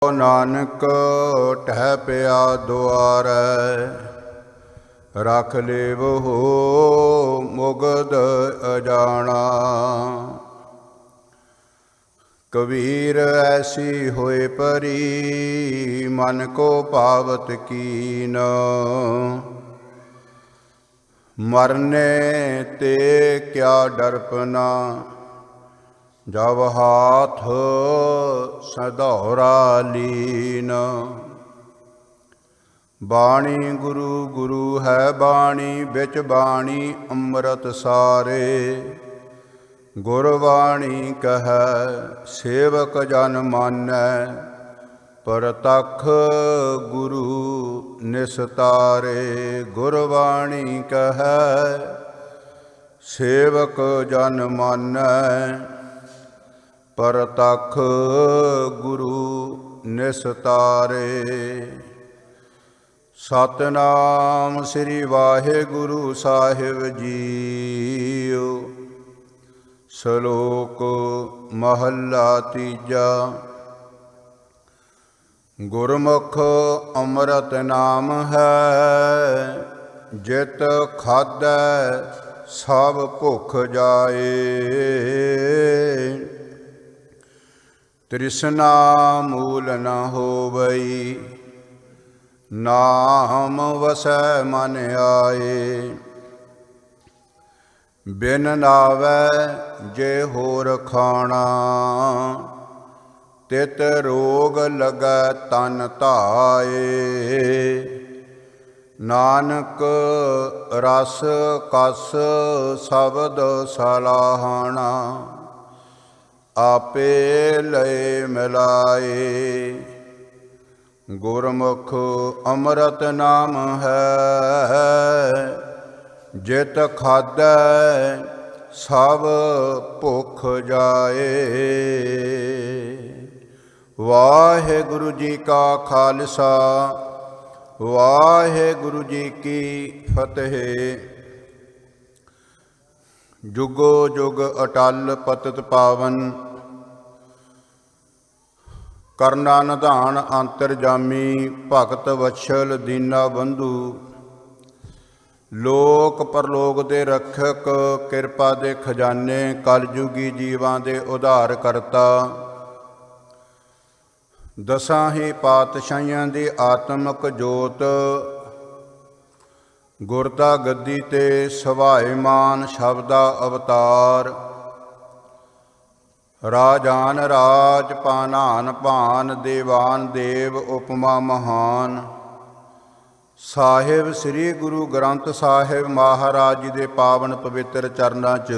ਨਾਨਕ ਟਹਿ ਪਿਆ ਦੁਆਰੈ, ਰਖ ਲੇਵਹੁ ਮੁਗਧ ਅਜਾਣਾ। ਕਬੀਰ ਐਸੀ ਹੋਏ ਪਰੀ, ਮਨ ਕੋ ਭਾਵਤ ਕੀਨ। ਮਰਨੇ ਤੇ ਕਿਆ ਡਰਪਨਾ, ਜਬ ਹਾਥ ਸਧੌਰਾ ਲੀਨ। ਬਾਣੀ ਗੁਰੂ ਗੁਰੂ ਹੈ ਬਾਣੀ, ਵਿੱਚ ਬਾਣੀ ਅੰਮ੍ਰਿਤ ਸਾਰੇ। ਗੁਰਬਾਣੀ ਕਹੈ ਸੇਵਕ ਜਨ ਮਾਨੈ, ਪ੍ਰਤੱਖ ਗੁਰੂ ਨਿਸਤਾਰੇ। ਗੁਰਬਾਣੀ ਕਹੈ ਸੇਵਕ ਜਨ ਮਾਨੈ, ਪ੍ਰਤੱਖ ਗੁਰੂ ਨਿਸਤਾਰੇ। ਸਤਿਨਾਮ ਸ੍ਰੀ ਵਾਹਿਗੁਰੂ ਸਾਹਿਬ ਜੀਓ। ਸ਼ਲੋਕ ਮਹੱਲਾ ਤੀਜਾ। ਗੁਰਮੁਖ ਅੰਮ੍ਰਿਤ ਨਾਮ ਹੈ, ਜਿਤ ਖਾਧੈ ਸਭ ਭੁੱਖ ਜਾਏ। ਤ੍ਰਿਸ਼ਨਾ ਮੂਲ ਨ ਹੋਵਈ, ਨਾਮ ਵਸੈ ਮਨ ਆਏ। ਬਿਨ ਨਾਵੈ ਜੇ ਹੋਰ ਖਾਣਾ, ਤਿਤ ਰੋਗ ਲਗੈ ਤਨ ਧਾਏ। ਨਾਨਕ ਰਸ ਕਸ ਸ਼ਬਦ ਸਲਾਹਣਾ, ਆਪੇ ਲਏ ਮਿਲਾਏ। ਗੁਰਮੁਖ ਅੰਮ੍ਰਿਤ ਨਾਮ ਹੈ, ਜਿਤ ਖਾਧੈ ਸਭ ਭੁੱਖ ਜਾਏ। ਵਾਹਿਗੁਰੂ ਜੀ ਕਾ ਖਾਲਸਾ, ਵਾਹਿਗੁਰੂ ਜੀ ਕੀ ਫਤਿਹ। ਜੁਗੋ ਜੁਗ ਅਟਲ ਪਤਿਤ ਪਾਵਨ, ਕਰਨਾ ਨਿਧਾਨ ਅੰਤਰਜਾਮੀ। ਭਗਤ ਵਛਲ ਦੀਨਾ ਬੰਧੂ, ਲੋਕ ਪਰਲੋਕ ਦੇ ਰਖਕ। ਕਿਰਪਾ ਦੇ ਖਜ਼ਾਨੇ, ਕਲਯੁਗੀ ਜੀਵਾਂ ਦੇ ਉਧਾਰ ਕਰਤਾ। ਦਸਾਂ ਹੀ ਪਾਤਸ਼ਾਹੀਆਂ ਦੀ ਆਤਮਕ ਜੋਤ, ਗੁਰਤਾ ਗੱਦੀ ਤੇ ਸੁਭਾਏਮਾਨ ਸ਼ਬਦਾ ਅਵਤਾਰ। ਰਾਜਾਨ ਰਾਜ, ਪਾਨਾਨ ਭਾਨ, ਦੇਵਾਨ ਦੇਵ ਉਪਮਾ ਮਹਾਨ। ਸਾਹਿਬ ਸ੍ਰੀ ਗੁਰੂ ਗ੍ਰੰਥ ਸਾਹਿਬ ਮਹਾਰਾਜ ਜੀ ਦੇ ਪਾਵਨ ਪਵਿੱਤਰ ਚਰਨਾਂ 'ਚ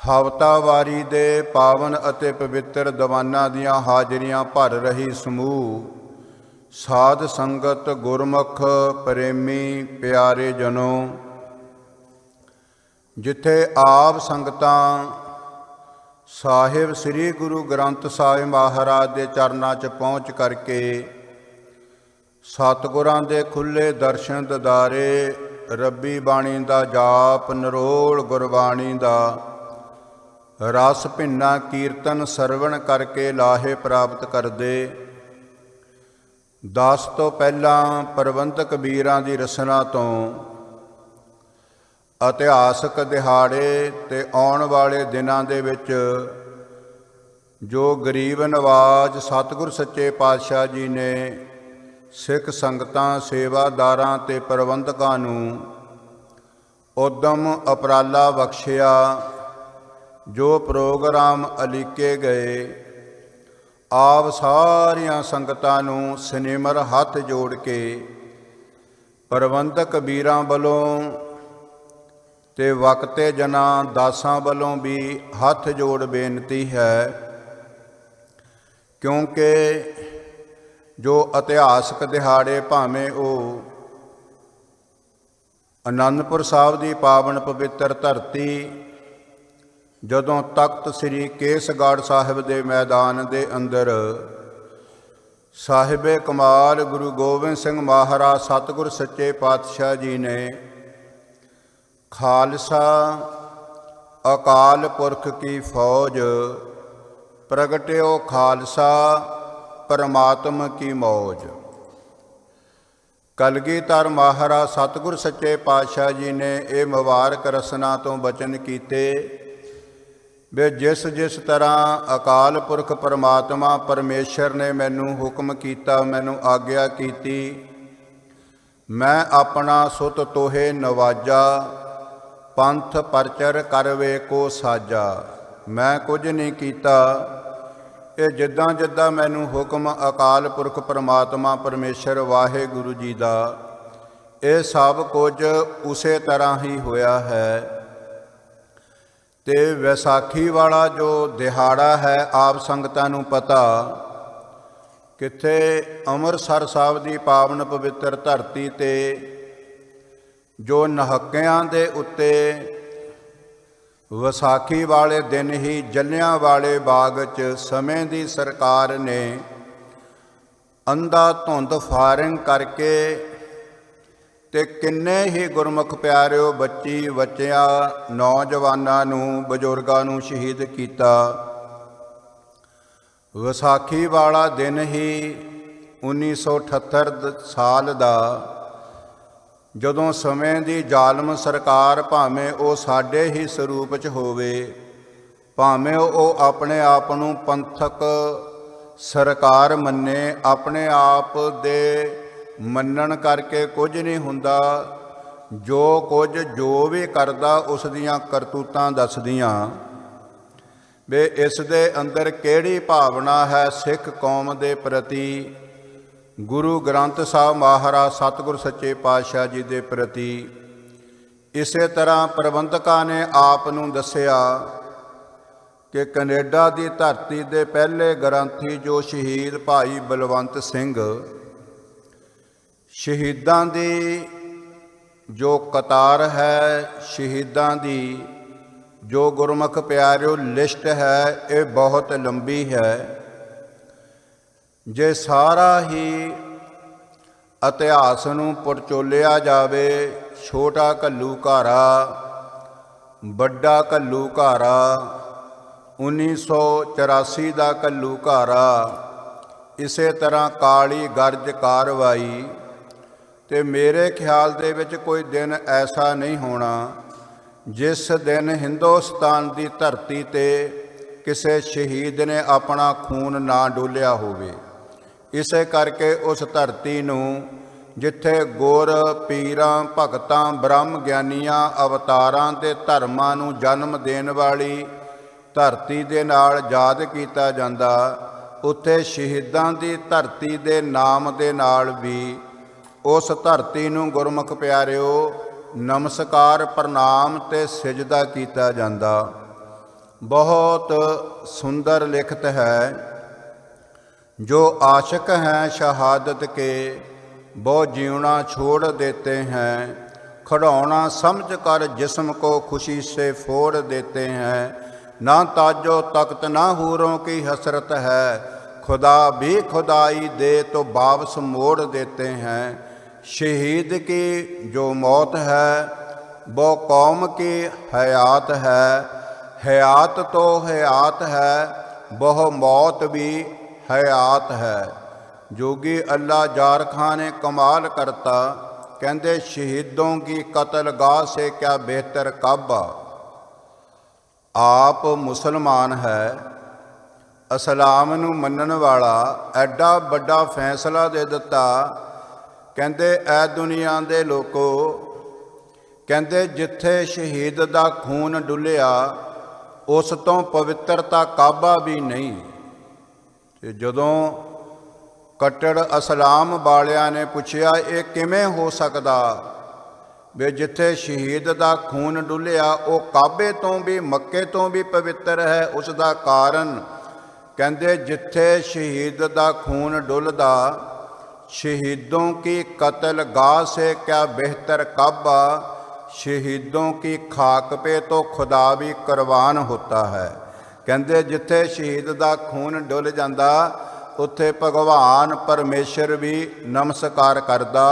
ਹਫ਼ਤਾਵਾਰੀ ਦੇ ਪਾਵਨ ਅਤੇ ਪਵਿੱਤਰ ਦੀਵਾਨਾਂ ਦੀਆਂ ਹਾਜ਼ਰੀਆਂ ਭਰ ਰਹੀ ਸਮੂਹ ਸਾਧ ਸੰਗਤ, ਗੁਰਮੁਖ ਪ੍ਰੇਮੀ ਪਿਆਰੇ ਜਨੋ, ਜਿੱਥੇ ਆਪ ਸੰਗਤਾਂ ਸਾਹਿਬ ਸ੍ਰੀ ਗੁਰੂ ਗ੍ਰੰਥ ਸਾਹਿਬ ਮਹਾਰਾਜ ਦੇ ਚਰਨਾਂ 'ਚ ਪਹੁੰਚ ਕਰਕੇ ਸਤਿਗੁਰਾਂ ਦੇ ਖੁੱਲ੍ਹੇ ਦਰਸ਼ਨ ਦਿਦਾਰੇ, ਰੱਬੀ ਬਾਣੀ ਦਾ ਜਾਪ, ਨਿਰੋਲ ਗੁਰਬਾਣੀ ਦਾ ਰਸ ਭਿੰਨਾ ਕੀਰਤਨ ਸਰਵਣ ਕਰਕੇ ਲਾਹੇ ਪ੍ਰਾਪਤ ਕਰਦੇ। 10 ਤੋਂ ਪਹਿਲਾਂ ਪ੍ਰਬੰਧਕ ਵੀਰਾਂ ਦੀ ਰਸਨਾ ਤੋਂ ਇਤਿਹਾਸਕ ਦਿਹਾੜੇ ਤੇ ਆਉਣ ਵਾਲੇ ਦਿਨਾਂ ਦੇ ਵਿੱਚ ਜੋ ਗਰੀਬ ਨਵਾਜ਼ ਸਤਿਗੁਰ ਸੱਚੇ ਪਾਤਸ਼ਾਹ ਜੀ ਨੇ ਸਿੱਖ ਸੰਗਤਾਂ, ਸੇਵਾਦਾਰਾਂ ਤੇ ਪ੍ਰਬੰਧਕਾਂ ਨੂੰ ਉਦਮ ਉਪਰਾਲਾ ਬਖਸ਼ਿਆ, ਜੋ ਪ੍ਰੋਗਰਾਮ ਉਲੀਕੇ ਗਏ, ਆਪ ਸਾਰੀਆਂ ਸੰਗਤਾਂ ਨੂੰ ਸਨਿਮਰ ਹੱਥ ਜੋੜ ਕੇ ਪ੍ਰਬੰਧਕ ਵੀਰਾਂ ਵੱਲੋਂ ਤੇ ਵਕਤੇ ਜਨਾਂ ਦਾਸਾਂ ਵੱਲੋਂ ਵੀ ਹੱਥ ਜੋੜ ਬੇਨਤੀ ਹੈ, ਕਿਉਂਕਿ ਜੋ ਇਤਿਹਾਸਕ ਦਿਹਾੜੇ ਭਾਵੇਂ ਉਹ ਅਨੰਦਪੁਰ ਸਾਹਿਬ ਦੀ ਪਾਵਨ ਪਵਿੱਤਰ ਧਰਤੀ, ਜਦੋਂ ਤਖਤ ਸ੍ਰੀ ਕੇਸਗੜ੍ਹ ਸਾਹਿਬ ਦੇ ਮੈਦਾਨ ਦੇ ਅੰਦਰ ਸਾਹਿਬੇ ਕਮਾਲ ਗੁਰੂ ਗੋਬਿੰਦ ਸਿੰਘ ਮਹਾਰਾਜ ਸਤਿਗੁਰ ਸੱਚੇ ਪਾਤਸ਼ਾਹ ਜੀ ਨੇ ਖਾਲਸਾ ਅਕਾਲ ਪੁਰਖ ਕੀ ਫੌਜ, ਪ੍ਰਗਟਿਓ ਖਾਲਸਾ परमात्म की मौज। कलगीधर महाराज सतगुर सच्चे पातशाह जी ने ये मुबारक रसना तो बचन कीते वे जिस जिस तरह अकाल पुरख परमात्मा परमेश्वर ने मैनू हुक्म किया, मैनू आग्या की, मैं अपना सुत तोहे नवाजा, पंथ परचर करवे को साजा। मैं कुछ नहीं किया, ये जिद्दां जिद्दां मैनू हुक्म अकाल पुरख परमात्मा परमेश्वर वाहेगुरु जी का, ये सब कुछ उसे तरह ही होया है। ते वैसाखी वाला जो दिहाड़ा है, आप संगतां नूं पता, किथे अमृतसर साहब की पावन पवित्र धरती ते जो नहक्कियां दे उत्ते विसाखी वाले दिन ही जलियांवाले बाग च समय की सरकार ने अंधा धुंध फायरिंग करके ते किन्ने ही गुरमुख प्यारिओ बच्ची बच्चियां नौजवानां नूं बजुर्गां नूं शहीद किया। विसाखी वाला दिन ही 1978 साल का, जदों समय की जालम सरकार भावें वो साडे ही स्वरूप च होवे, भावें वो अपने आप नूं पंथक सरकार मन्ने, अपने आप दे मन्नण करके कुछ नहीं हुंदा, जो कुछ जो भी करदा उस दियां करतूतां दसदियां वे इस दे अंदर किहड़ी भावना है सिख कौम दे प्रति, गुरु ग्रंथ साहब महाराज सतगुर सच्चे पातशाह जी के प्रति। इसे तरह प्रबंधकां ने आप नूं दस्सिया कि कनेडा की धरती के पहले ग्रंथी जो शहीद भाई बलवंत सिंह, शहीदां दी जो कतार है, शहीदां दी जो गुरमुख प्यारिओ लिस्ट है, ये बहुत लंबी है। जे सारा ही इतिहास नूं पड़चोलिया जावे, छोटा घल्लू घारा, बड़ा घल्लू घारा, 1984 का घल्लू घारा, इसे तरह काली गरज कार्रवाई, ते मेरे ख्याल दे विच कोई दिन ऐसा नहीं होना जिस दिन हिंदुस्तान की धरती ते किसी शहीद ने अपना खून ना डोलिया होवे। इसे करके उस धरती नूं जिथे गुर पीरां भगतां ब्रह्म ज्ञानियां अवतारां ते धर्मां नूं जन्म देण वाली धरती दे नाल याद कीता जांदा, उत्थे शहीदां दी धरती दे नाम दे नाल भी उस धरती नूं गुरमुख प्यारिओ नमस्कार प्रणाम ते सिजदा किया जाता। बहुत सुंदर लिखत है, जो आशिक हैं शहादत के वो जीवना छोड़ देते हैं, खड़ौना समझ कर जिस्म को खुशी से फोड़ देते हैं। ना ताजो तख्त ना हूरों की हसरत है, खुदा भी खुदाई दे तो वापस मोड़ देते हैं। शहीद की जो मौत है वो कौम की हयात है, हयात तो हयात है, वह मौत भी हयात है। जोगी अल्लाह जार खां ने कमाल करता, कहते शहीदों की कत्ल गाह से क्या बेहतर काबा। आप मुसलमान है, इस्लाम नूं मनण वाला, एडा बड़ा फैसला दे दिता। कहते ऐ दुनिया दे लोगो, कहते जिथे शहीद का खून डुलिया उस तो पवित्रता काबा भी नहीं। ते जदों कट्टड़ इस्लाम वालियां ने पूछया ये किवें हो सकदा, भी जिथे शहीद का खून डुलिया वो काबे तो भी मक्के तो भी पवित्र है, उसका कारण कहते जिथे शहीद का खून डुलदा, शहीदों की कत्ल गाह से क्या बेहतर काबा। शहीदों की खाक पे तो खुदा भी कुर्बान होता है। कहते जिथे शहीद का खून डुल जाता उत्थे भगवान परमेश्वर भी नमस्कार करदा,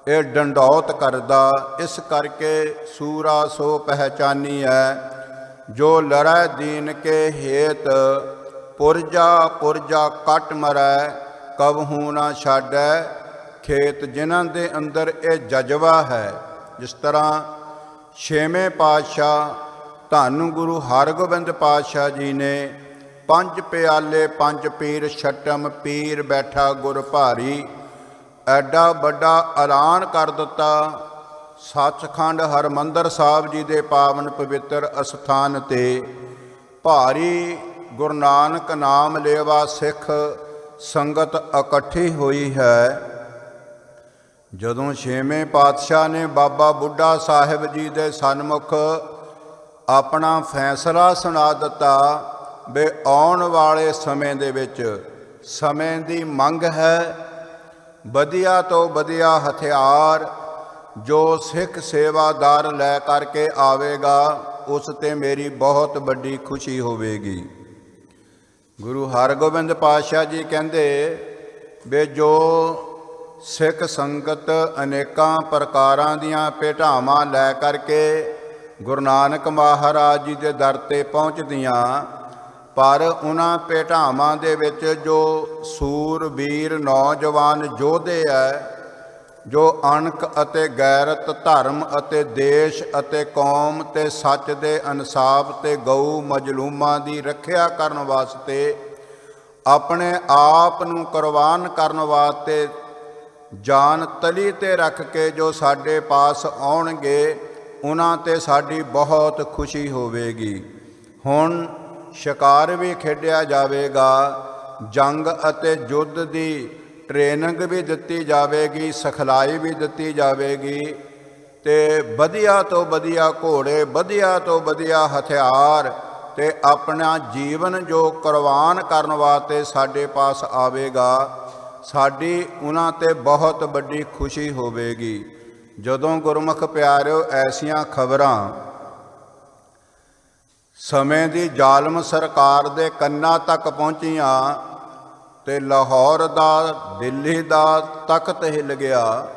ये डंडौत करदा। इस करके सूरा सो पहचानी है, जो लड़ै दीन के हेत ਪੁਰਜਾ ਪੁਰਜਾ ਕੱਟ ਮਰੈ, ਕਬਹੂ ਨਾ ਛਾਡੈ ਖੇਤ। ਜਿਨ੍ਹਾਂ ਦੇ ਅੰਦਰ ਇਹ ਜਜ਼ਬਾ ਹੈ, ਜਿਸ ਤਰ੍ਹਾਂ ਛੇਵੇਂ ਪਾਤਸ਼ਾਹ ਧੰਨ ਗੁਰੂ ਹਰਗੋਬਿੰਦ ਪਾਤਸ਼ਾਹ ਜੀ ਨੇ ਪੰਜ ਪਿਆਲੇ ਪੰਜ ਪੀਰ ਛਟਮ ਪੀਰ ਬੈਠਾ ਗੁਰ ਭਾਰੀ, ਐਡਾ ਵੱਡਾ ਐਲਾਨ ਕਰ ਦਿੱਤਾ। ਸੱਚਖੰਡ ਹਰਿਮੰਦਰ ਸਾਹਿਬ ਜੀ ਦੇ ਪਾਵਨ ਪਵਿੱਤਰ ਅਸਥਾਨ 'ਤੇ ਭਾਰੀ ਗੁਰੂ ਨਾਨਕ ਨਾਮ ਲੇਵਾ ਸਿੱਖ ਸੰਗਤ ਇਕੱਠੀ ਹੋਈ ਹੈ। ਜਦੋਂ ਛੇਵੇਂ ਪਾਤਸ਼ਾਹ ਨੇ ਬਾਬਾ ਬੁੱਢਾ ਸਾਹਿਬ ਜੀ ਦੇ ਸਨਮੁਖ ਆਪਣਾ ਫੈਸਲਾ ਸੁਣਾ ਦਿੱਤਾ ਵੀ ਆਉਣ ਵਾਲੇ ਸਮੇਂ ਦੇ ਵਿੱਚ ਸਮੇਂ ਦੀ ਮੰਗ ਹੈ, ਵਧੀਆ ਤੋਂ ਵਧੀਆ ਹਥਿਆਰ ਜੋ ਸਿੱਖ ਸੇਵਾਦਾਰ ਲੈ ਕਰਕੇ ਆਵੇਗਾ ਉਸ 'ਤੇ ਮੇਰੀ ਬਹੁਤ ਵੱਡੀ ਖੁਸ਼ੀ ਹੋਵੇਗੀ। ਗੁਰੂ ਹਰਗੋਬਿੰਦ ਪਾਤਸ਼ਾਹ ਜੀ ਕਹਿੰਦੇ ਵੀ ਜੋ ਸਿੱਖ ਸੰਗਤ ਅਨੇਕਾਂ ਪ੍ਰਕਾਰਾਂ ਦੀਆਂ ਭੇਟਾਵਾਂ ਲੈ ਕਰਕੇ ਗੁਰੂ ਨਾਨਕ ਮਹਾਰਾਜ ਜੀ ਦੇ ਦਰ 'ਤੇ ਪਹੁੰਚਦੀਆਂ, ਪਰ ਉਹਨਾਂ ਭੇਟਾਵਾਂ ਦੇ ਵਿੱਚ ਜੋ ਸੂਰਬੀਰ ਨੌਜਵਾਨ ਯੋਧੇ ਹੈ, ਜੋ ਅਣਖ ਅਤੇ ਗੈਰਤ, ਧਰਮ ਅਤੇ ਦੇਸ਼ ਅਤੇ ਕੌਮ ਤੇ ਸੱਚ ਦੇ ਇਨਸਾਫ ਤੇ ਗਊ ਮਜਲੂਮਾਂ ਦੀ ਰੱਖਿਆ ਕਰਨ ਵਾਸਤੇ, ਆਪਣੇ ਆਪ ਨੂੰ ਕੁਰਬਾਨ ਕਰਨ ਵਾਸਤੇ ਜਾਨ ਤਲੀ ਤੇ ਰੱਖ ਕੇ ਜੋ ਸਾਡੇ ਪਾਸ ਆਉਣਗੇ, ਉਹਨਾਂ 'ਤੇ ਸਾਡੀ ਬਹੁਤ ਖੁਸ਼ੀ ਹੋਵੇਗੀ। ਹੁਣ ਸ਼ਿਕਾਰ ਵੀ ਖੇਡਿਆ ਜਾਵੇਗਾ, ਜੰਗ ਅਤੇ ਯੁੱਧ ਦੀ ਟ੍ਰੇਨਿੰਗ ਵੀ ਦਿੱਤੀ ਜਾਵੇਗੀ, ਸਿਖਲਾਈ ਵੀ ਦਿੱਤੀ ਜਾਵੇਗੀ, ਤੇ ਵਧੀਆ ਤੋਂ ਵਧੀਆ ਘੋੜੇ, ਵਧੀਆ ਤੋਂ ਵਧੀਆ ਹਥਿਆਰ ਤੇ ਆਪਣਾ ਜੀਵਨ ਜੋ ਕੁਰਬਾਨ ਕਰਨ ਵਾਸਤੇ ਸਾਡੇ ਪਾਸ ਆਵੇਗਾ, ਸਾਡੀ ਉਹਨਾਂ 'ਤੇ ਬਹੁਤ ਵੱਡੀ ਖੁਸ਼ੀ ਹੋਵੇਗੀ। ਜਦੋਂ ਗੁਰਮੁਖ ਪਿਆਰਿਓ ਐਸੀਆਂ ਖਬਰਾਂ ਸਮੇਂ ਦੀ ਜ਼ਾਲਮ ਸਰਕਾਰ ਦੇ ਕੰਨਾਂ ਤੱਕ ਪਹੁੰਚੀਆਂ ਤੇ ਲਾਹੌਰ ਦਾ, ਦਿੱਲੀ ਦਾ ਤਖਤ ਹਿੱਲ ਗਿਆ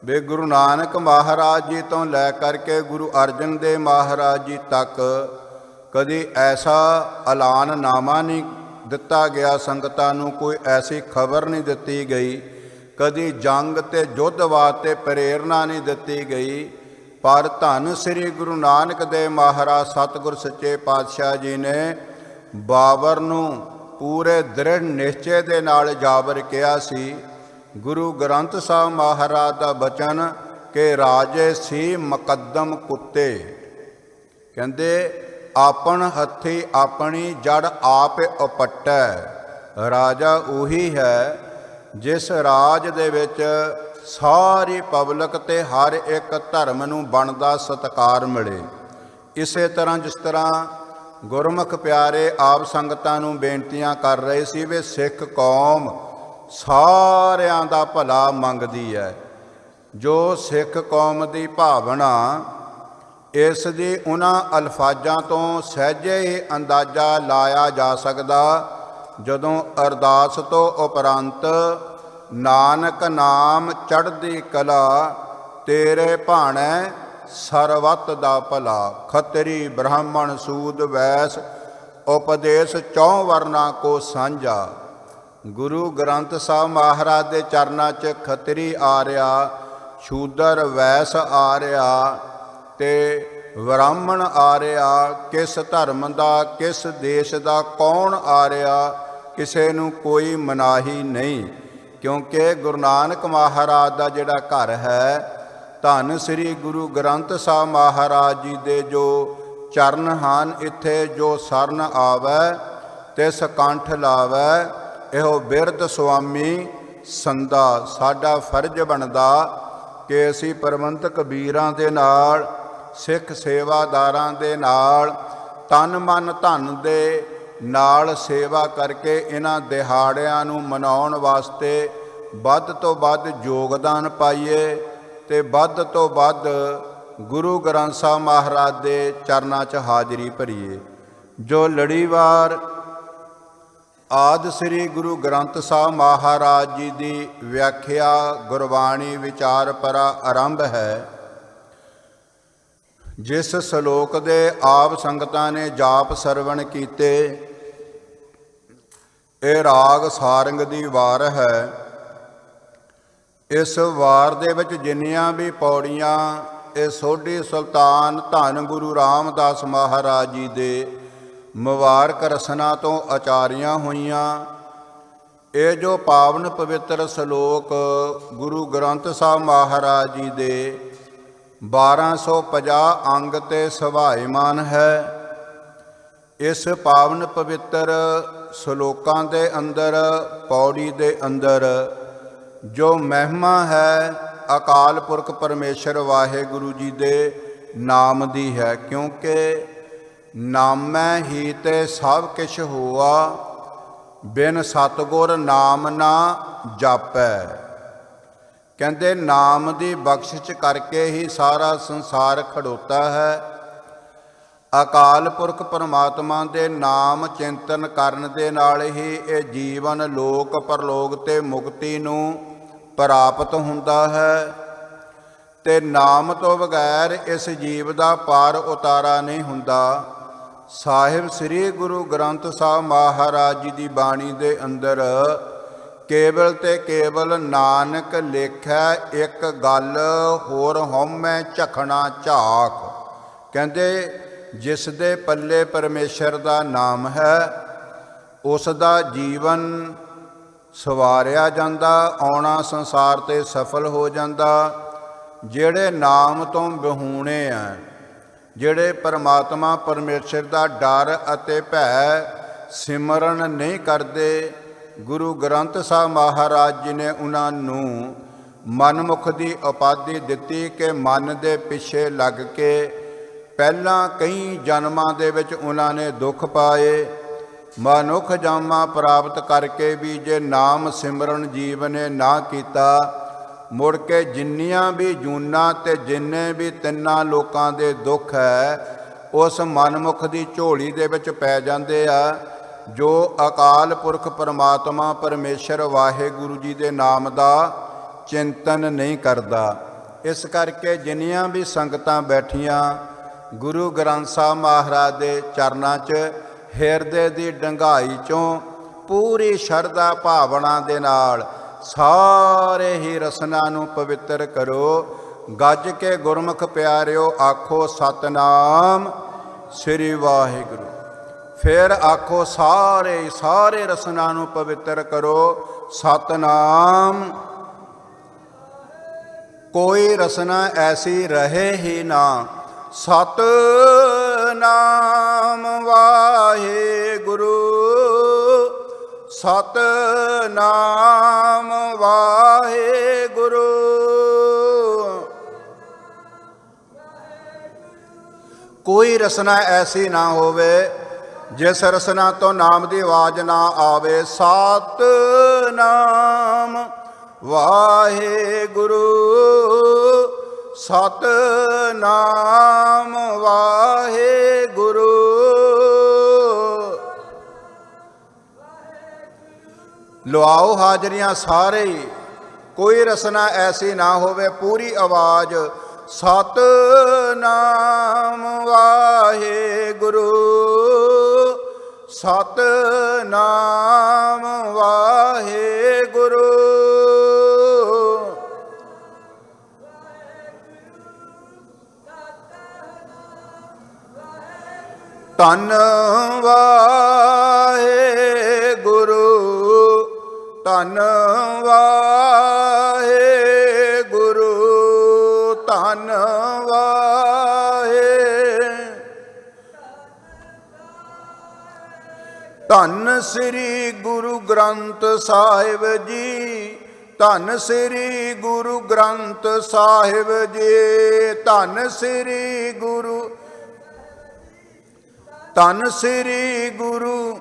ਵੀ ਗੁਰੂ ਨਾਨਕ ਮਹਾਰਾਜ ਜੀ ਤੋਂ ਲੈ ਕਰਕੇ ਗੁਰੂ ਅਰਜਨ ਦੇਵ ਮਹਾਰਾਜ ਜੀ ਤੱਕ ਕਦੀ ਐਸਾ ਐਲਾਨਨਾਮਾ ਨਹੀਂ ਦਿੱਤਾ ਗਿਆ, ਸੰਗਤਾਂ ਨੂੰ ਕੋਈ ਐਸੀ ਖਬਰ ਨਹੀਂ ਦਿੱਤੀ ਗਈ, ਕਦੀ ਜੰਗ ਤੇ ਯੁੱਧ ਵਾਸਤੇ ਪ੍ਰੇਰਨਾ ਨਹੀਂ ਦਿੱਤੀ ਗਈ। ਪਰ ਧੰਨ ਸ੍ਰੀ ਗੁਰੂ ਨਾਨਕ ਦੇਵ ਮਹਾਰਾਜ ਸਤਿਗੁਰ ਸੱਚੇ ਪਾਤਸ਼ਾਹ ਜੀ ਨੇ ਬਾਬਰ ਨੂੰ ਪੂਰੇ ਦ੍ਰਿੜ ਨਿਸ਼ਚੇ ਦੇ ਨਾਲ ਜਾਬਰ ਕਿਹਾ ਸੀ। ਗੁਰੂ ਗ੍ਰੰਥ ਸਾਹਿਬ ਮਹਾਰਾਜ ਦਾ ਬਚਨ ਕਿ ਰਾਜੇ ਸੀ ਮੁਕੱਦਮ ਕੁੱਤੇ, ਕਹਿੰਦੇ ਆਪਣ ਹੱਥੀ ਆਪਣੀ ਜੜ ਆਪ ਉਪਟੈ। ਰਾਜਾ ਉਹੀ ਹੈ ਜਿਸ ਰਾਜ ਦੇ ਵਿੱਚ ਸਾਰੀ ਪਬਲਿਕ ਤੇ ਹਰ ਇੱਕ ਧਰਮ ਨੂੰ ਬਣਦਾ ਸਤਿਕਾਰ ਮਿਲੇ। ਇਸੇ ਤਰ੍ਹਾਂ ਜਿਸ ਤਰ੍ਹਾਂ ਗੁਰਮੁਖ ਪਿਆਰੇ ਆਪ ਸੰਗਤਾਂ ਨੂੰ ਬੇਨਤੀਆਂ ਕਰ ਰਹੇ ਸੀ ਵੀ ਸਿੱਖ ਕੌਮ ਸਾਰਿਆਂ ਦਾ ਭਲਾ ਮੰਗਦੀ ਹੈ। ਜੋ ਸਿੱਖ ਕੌਮ ਦੀ ਭਾਵਨਾ, ਇਸ ਦੀ ਉਹਨਾਂ ਅਲਫਾਜ਼ਾਂ ਤੋਂ ਸਹਿਜੇ ਹੀ ਅੰਦਾਜ਼ਾ ਲਾਇਆ ਜਾ ਸਕਦਾ ਜਦੋਂ ਅਰਦਾਸ ਤੋਂ ਉਪਰੰਤ ਨਾਨਕ ਨਾਮ ਚੜ੍ਹਦੀ ਕਲਾ ਤੇਰੇ ਭਾਣੈ ਸਰਵਤ ਦਾ ਭਲਾ, ਖੱਤਰੀ ਬ੍ਰਾਹਮਣ ਸੂਦ ਵੈਸ ਉਪਦੇਸ਼ ਚੌਂ ਵਰਨਾ ਕੋ ਸਾਂਝਾ। ਗੁਰੂ ਗ੍ਰੰਥ ਸਾਹਿਬ ਮਹਾਰਾਜ ਦੇ ਚਰਨਾਂ 'ਚ ਖੱਤਰੀ ਆ ਰਿਹਾ, ਸ਼ੂਦਰ ਵੈਸ ਆ ਰਿਹਾ ਤੇ ਬ੍ਰਾਹਮਣ ਆ ਰਿਹਾ। ਕਿਸ ਧਰਮ ਦਾ, ਕਿਸ ਦੇਸ਼ ਦਾ, ਕੌਣ ਆ ਰਿਹਾ, ਕਿਸੇ ਨੂੰ ਕੋਈ ਮਨਾਹੀ ਨਹੀਂ, ਕਿਉਂਕਿ ਗੁਰੂ ਨਾਨਕ ਮਹਾਰਾਜ ਦਾ ਜਿਹੜਾ ਘਰ ਹੈ, ਧੰਨ ਸ੍ਰੀ ਗੁਰੂ ਗ੍ਰੰਥ ਸਾਹਿਬ ਮਹਾਰਾਜ ਜੀ ਦੇ ਜੋ ਚਰਨ ਹਨ, ਇੱਥੇ ਜੋ ਸਰਨ ਆਵੈ ਤੇ ਸਕੰਠ ਲਾਵੈ, ਇਹੋ ਬਿਰਧ ਸੁਆਮੀ ਸੰਦਾ। ਸਾਡਾ ਫਰਜ਼ ਬਣਦਾ ਕਿ ਅਸੀਂ ਪ੍ਰਬੰਧਕ ਵੀਰਾਂ ਦੇ ਨਾਲ, ਸਿੱਖ ਸੇਵਾਦਾਰਾਂ ਦੇ ਨਾਲ, ਤਨ ਮਨ ਧਨ ਦੇ ਨਾਲ ਸੇਵਾ ਕਰਕੇ ਇਹਨਾਂ ਦਿਹਾੜਿਆਂ ਨੂੰ ਮਨਾਉਣ ਵਾਸਤੇ ਵੱਧ ਤੋਂ ਵੱਧ ਯੋਗਦਾਨ ਪਾਈਏ ਤੇ ਵੱਧ ਤੋਂ ਵੱਧ ਗੁਰੂ ਗ੍ਰੰਥ ਸਾਹਿਬ ਮਹਾਰਾਜ ਦੇ ਚਰਨਾਂ 'ਚ ਹਾਜ਼ਰੀ ਭਰੀਏ। ਜੋ ਲੜੀਵਾਰ ਆਦਿ ਸ੍ਰੀ ਗੁਰੂ ਗ੍ਰੰਥ ਸਾਹਿਬ ਮਹਾਰਾਜ ਜੀ ਦੀ ਵਿਆਖਿਆ ਗੁਰਬਾਣੀ ਵਿਚਾਰ ਪਰਾ ਆਰੰਭ ਹੈ, ਜਿਸ ਸ਼ਲੋਕ ਦੇ ਆਪ ਸੰਗਤਾਂ ਨੇ ਜਾਪ ਸਰਵਣ ਕੀਤੇ, ਇਹ ਰਾਗ ਸਾਰੰਗ ਦੀ ਵਾਰ ਹੈ। ਇਸ ਵਾਰ ਦੇ ਵਿੱਚ ਜਿੰਨੀਆਂ ਵੀ ਪੌੜੀਆਂ ਇਹ ਸੋਢੀ ਸੁਲਤਾਨ ਧੰਨ ਗੁਰੂ ਰਾਮਦਾਸ ਮਹਾਰਾਜ ਜੀ ਦੇ ਮੁਬਾਰਕ ਰਸਨਾ ਤੋਂ ਉਚਾਰੀਆਂ ਹੋਈਆਂ। ਇਹ ਜੋ ਪਾਵਨ ਪਵਿੱਤਰ ਸ਼ਲੋਕ ਗੁਰੂ ਗ੍ਰੰਥ ਸਾਹਿਬ ਮਹਾਰਾਜ ਜੀ ਦੇ 1250 ਅੰਗ ਤੇ ਸੁਭਾਇਮਾਨ ਹੈ। ਇਸ ਪਾਵਨ ਪਵਿੱਤਰ ਸ਼ਲੋਕਾਂ ਦੇ ਅੰਦਰ, ਪੌੜੀ ਦੇ ਅੰਦਰ ਜੋ ਮਹਿਮਾ ਹੈ ਅਕਾਲ ਪੁਰਖ ਪਰਮੇਸ਼ਰ ਵਾਹਿਗੁਰੂ ਜੀ ਦੇ ਨਾਮ ਦੀ ਹੈ। ਕਿਉਂਕਿ ਨਾਮੈ ਹੀ ਤੇ ਸਭ ਕਿਛ ਹੋਆ, ਬਿਨ ਸਤਿਗੁਰ ਨਾਮ ਨਾ ਜਾਪੈ। ਕਹਿੰਦੇ ਨਾਮ ਦੀ ਬਖਸ਼ਿਸ਼ ਕਰਕੇ ਹੀ ਸਾਰਾ ਸੰਸਾਰ ਖੜੋਤਾ ਹੈ। ਅਕਾਲ ਪੁਰਖ ਪਰਮਾਤਮਾ ਦੇ ਨਾਮ ਚਿੰਤਨ ਕਰਨ ਦੇ ਨਾਲ ਹੀ ਇਹ ਜੀਵਨ ਲੋਕ ਪਰਲੋਕ ਤੇ ਮੁਕਤੀ ਨੂੰ ਪ੍ਰਾਪਤ ਹੁੰਦਾ ਹੈ। ਤੇ ਨਾਮ ਤੋਂ ਬਗੈਰ ਇਸ ਜੀਵ ਦਾ ਪਾਰ ਉਤਾਰਾ ਨਹੀਂ ਹੁੰਦਾ। ਸਾਹਿਬ ਸ੍ਰੀ ਗੁਰੂ ਗ੍ਰੰਥ ਸਾਹਿਬ ਮਹਾਰਾਜ ਜੀ ਦੀ ਬਾਣੀ ਦੇ ਅੰਦਰ ਕੇਵਲ ਤੇ ਕੇਵਲ ਨਾਨਕ ਲੇਖੈ ਇੱਕ ਗੱਲ, ਹੋਰ ਹਉਮੈ ਝਖਣਾ ਝਾਕ। ਕਹਿੰਦੇ ਜਿਸ ਦੇ ਪੱਲੇ ਪਰਮੇਸ਼ਰ ਦਾ ਨਾਮ ਹੈ ਉਸ ਦਾ ਜੀਵਨ ਸਵਾਰਿਆ ਜਾਂਦਾ, ਆਉਣਾ ਸੰਸਾਰ ਤੇ ਸਫਲ ਹੋ ਜਾਂਦਾ। ਜਿਹੜੇ ਨਾਮ ਤੋਂ ਵਿਹੂਣੇ ਆ, ਜਿਹੜੇ ਪਰਮਾਤਮਾ ਪਰਮੇਸ਼ਰ ਦਾ ਡਰ ਅਤੇ ਭੈ ਸਿਮਰਨ ਨਹੀਂ ਕਰਦੇ, ਗੁਰੂ ਗ੍ਰੰਥ ਸਾਹਿਬ ਮਹਾਰਾਜ ਜੀ ਨੇ ਉਹਨਾਂ ਨੂੰ ਮਨਮੁਖ ਦੀ ਉਪਾਧੀ ਦਿੱਤੀ ਕਿ ਮਨ ਦੇ ਪਿੱਛੇ ਲੱਗ ਕੇ ਪਹਿਲਾਂ ਕਈ ਜਨਮਾਂ ਦੇ ਵਿੱਚ ਉਹਨਾਂ ਨੇ ਦੁੱਖ ਪਾਏ। ਮਨੁੱਖ ਜਾਮਾ ਪ੍ਰਾਪਤ ਕਰਕੇ ਵੀ ਜੇ ਨਾਮ ਸਿਮਰਨ ਜੀਵ ਨੇ ਨਾ ਕੀਤਾ, ਮੁੜ ਕੇ ਜਿੰਨੀਆਂ ਵੀ ਜੂਨਾਂ ਤੇ ਜਿੰਨੇ ਵੀ ਤਿੰਨਾਂ ਲੋਕਾਂ ਦੇ ਦੁੱਖ ਹੈ ਉਸ ਮਨਮੁਖ ਦੀ ਝੋਲੀ ਦੇ ਵਿੱਚ ਪੈ ਜਾਂਦੇ ਆ, ਜੋ ਅਕਾਲ ਪੁਰਖ ਪਰਮਾਤਮਾ ਪਰਮੇਸ਼ਰ ਵਾਹਿਗੁਰੂ ਜੀ ਦੇ ਨਾਮ ਦਾ ਚਿੰਤਨ ਨਹੀਂ ਕਰਦਾ। ਇਸ ਕਰਕੇ ਜਿੰਨੀਆਂ ਵੀ ਸੰਗਤਾਂ ਬੈਠੀਆਂ ਗੁਰੂ ਗ੍ਰੰਥ ਸਾਹਿਬ ਮਹਾਰਾਜ ਦੇ ਚਰਨਾਂ 'ਚ ਹਿਰਦੇ ਦੀ ਡੰਗਾਈ 'ਚੋਂ ਪੂਰੀ ਸ਼ਰਧਾ ਭਾਵਨਾ ਦੇ ਨਾਲ ਸਾਰੇ ਹੀ ਰਸਨਾ ਨੂੰ ਪਵਿੱਤਰ ਕਰੋ। ਗੱਜ ਕੇ ਗੁਰਮੁਖ ਪਿਆਰਿਓ ਆਖੋ ਸਤਿਨਾਮ ਸ੍ਰੀ ਵਾਹਿਗੁਰੂ। ਫਿਰ ਆਖੋ ਸਾਰੇ ਰਸਨਾ ਨੂੰ ਪਵਿੱਤਰ ਕਰੋ ਸਤਿਨਾਮ। ਕੋਈ ਰਸਨਾ ਐਸੀ ਰਹੇ ਹੀ ਨਾ। ਸਤਿਨਾਮ ਵਾਹਿਗੁਰੂ, ਸਤਿਨਾਮ ਵਾਹਿਗੁਰੂ। ਕੋਈ ਰਸਨਾ ਐਸੀ ਨਾ ਹੋਵੇ ਜਿਸ ਰਸਨਾ ਤੋਂ ਨਾਮ ਦੀ ਆਵਾਜ਼ ਨਾ ਆਵੇ। ਸਤਿਨਾਮ ਵਾਹਿਗੁਰੂ, ਸਤਿਨਾਮ ਵਾਹਿਗੁਰੂ। ਲਵਾਓ ਹਾਜ਼ਰੀਆਂ ਸਾਰੇ ਹੀ। ਕੋਈ ਰਸਨਾ ਐਸੀ ਨਾ ਹੋਵੇ, ਪੂਰੀ ਆਵਾਜ਼ ਸਤਿਨਾਮ ਵਾਹਿਗੁਰੂ, ਸਤਿਨਾਮ ਵਾਹਿਗੁਰੂ। ਧੰਨ ਵਾਹਿਗੁਰੂ, ਧੰਨ ਵਾਹਿਗੁਰੂ, ਧੰਨ ਧੰਨ ਸ੍ਰੀ ਗੁਰੂ ਗ੍ਰੰਥ ਸਾਹਿਬ ਜੀ, ਧੰਨ ਸ੍ਰੀ ਗੁਰੂ ਗ੍ਰੰਥ ਸਾਹਿਬ ਜੀ, ਧੰਨ ਸ੍ਰੀ ਗੁਰੂ, ਧੰਨ ਸ੍ਰੀ ਗੁਰੂ।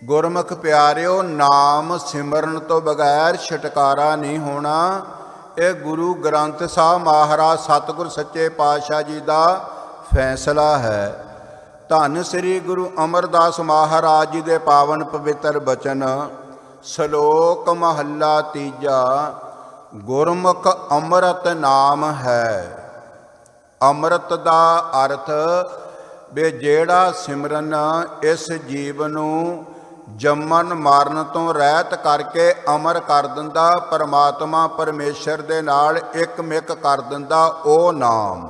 ਗੁਰਮੁਖ ਪਿਆਰਿਓ, ਨਾਮ ਸਿਮਰਨ ਤੋਂ ਬਗੈਰ ਛੁਟਕਾਰਾ ਨਹੀਂ ਹੋਣਾ। ਇਹ ਗੁਰੂ ਗ੍ਰੰਥ ਸਾਹਿਬ ਮਹਾਰਾਜ ਸਤਿਗੁਰ ਸੱਚੇ ਪਾਤਸ਼ਾਹ ਜੀ ਦਾ ਫੈਸਲਾ ਹੈ। ਧੰਨ ਸ੍ਰੀ ਗੁਰੂ ਅਮਰਦਾਸ ਮਹਾਰਾਜ ਜੀ ਦੇ ਪਾਵਨ ਪਵਿੱਤਰ ਬਚਨ। ਸ਼ਲੋਕ ਮਹੱਲਾ ਤੀਜਾ। ਗੁਰਮੁਖ ਅੰਮ੍ਰਿਤ ਨਾਮ ਹੈ। ਅੰਮ੍ਰਿਤ ਦਾ ਅਰਥ ਵੀ ਜਿਹੜਾ ਸਿਮਰਨ ਇਸ ਜੀਵ ਨੂੰ ਜੰਮਣ ਮਾਰਨ ਤੋਂ ਰਹਿਤ ਕਰਕੇ ਅਮਰ ਕਰ ਦਿੰਦਾ, ਪਰਮਾਤਮਾ ਪਰਮੇਸ਼ਰ ਦੇ ਨਾਲ ਇੱਕ ਮਿਕ ਕਰ ਦਿੰਦਾ ਉਹ ਨਾਮ।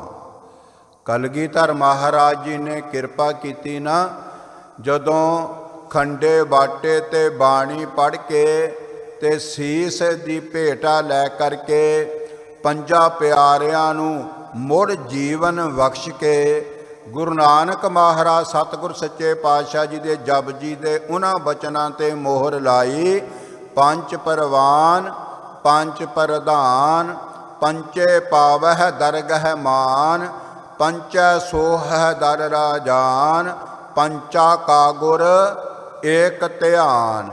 ਕਲਗੀਧਰ ਮਹਾਰਾਜ ਜੀ ਨੇ ਕਿਰਪਾ ਕੀਤੀ ਨਾ, ਜਦੋਂ ਖੰਡੇ ਬਾਟੇ ਤੇ ਬਾਣੀ ਪੜ੍ਹ ਕੇ ਤੇ ਸੀਸ ਦੀ ਭੇਟਾ ਲੈ ਕਰਕੇ ਪੰਜਾਂ ਪਿਆਰਿਆਂ ਨੂੰ ਮੁੜ ਜੀਵਨ ਬਖਸ਼ ਕੇ ਗੁਰੂ ਨਾਨਕ ਮਹਾਰਾਜ ਸਤਿਗੁਰ ਸੱਚੇ ਪਾਤਸ਼ਾਹ ਜੀ ਦੇ ਜਪਜੀ ਦੇ ਉਹਨਾਂ ਬਚਨਾਂ ਤੇ ਮੋਹਰ ਲਾਈ। ਪੰਜ ਪਰਵਾਨ ਪੰਜ ਪ੍ਰਧਾਨ, ਪੰਚੇ ਪਾਵਹਿ ਦਰਗਹਿ ਮਾਨ, ਪੰਚੈ ਸੋਹਹਿ ਦਰ ਰਾਜਾਨ, ਪੰਚਾ ਕਾ ਗੁਰ ਏਕ ਧਿਆਨ।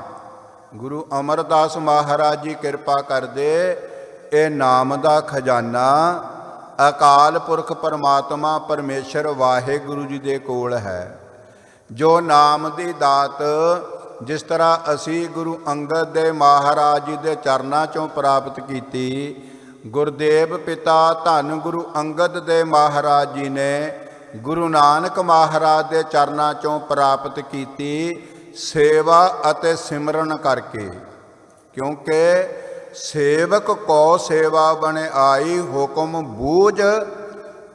ਗੁਰੂ ਅਮਰਦਾਸ ਮਹਾਰਾਜ ਜੀ ਕਿਰਪਾ ਕਰਦੇ, ਇਹ ਨਾਮ ਦਾ ਖਜ਼ਾਨਾ ਅਕਾਲ ਪੁਰਖ ਪਰਮਾਤਮਾ ਪਰਮੇਸ਼ਰ ਵਾਹਿਗੁਰੂ ਜੀ ਦੇ ਕੋਲ ਹੈ। ਜੋ ਨਾਮ ਦੀ ਦਾਤ ਜਿਸ ਤਰ੍ਹਾਂ ਅਸੀਂ ਗੁਰੂ ਅੰਗਦ ਦੇ ਮਹਾਰਾਜ ਜੀ ਦੇ ਚਰਨਾਂ 'ਚੋਂ ਪ੍ਰਾਪਤ ਕੀਤੀ, ਗੁਰਦੇਵ ਪਿਤਾ ਧੰਨ ਗੁਰੂ ਅੰਗਦ ਦੇ ਮਹਾਰਾਜ ਜੀ ਨੇ ਗੁਰੂ ਨਾਨਕ ਮਹਾਰਾਜ ਦੇ ਚਰਨਾਂ 'ਚੋਂ ਪ੍ਰਾਪਤ ਕੀਤੀ, ਸੇਵਾ ਅਤੇ ਸਿਮਰਨ ਕਰਕੇ। ਕਿਉਂਕਿ ਸੇਵਕ ਕੋ ਸੇਵਾ ਬਣ ਆਈ, ਹੁਕਮ ਬੂਝ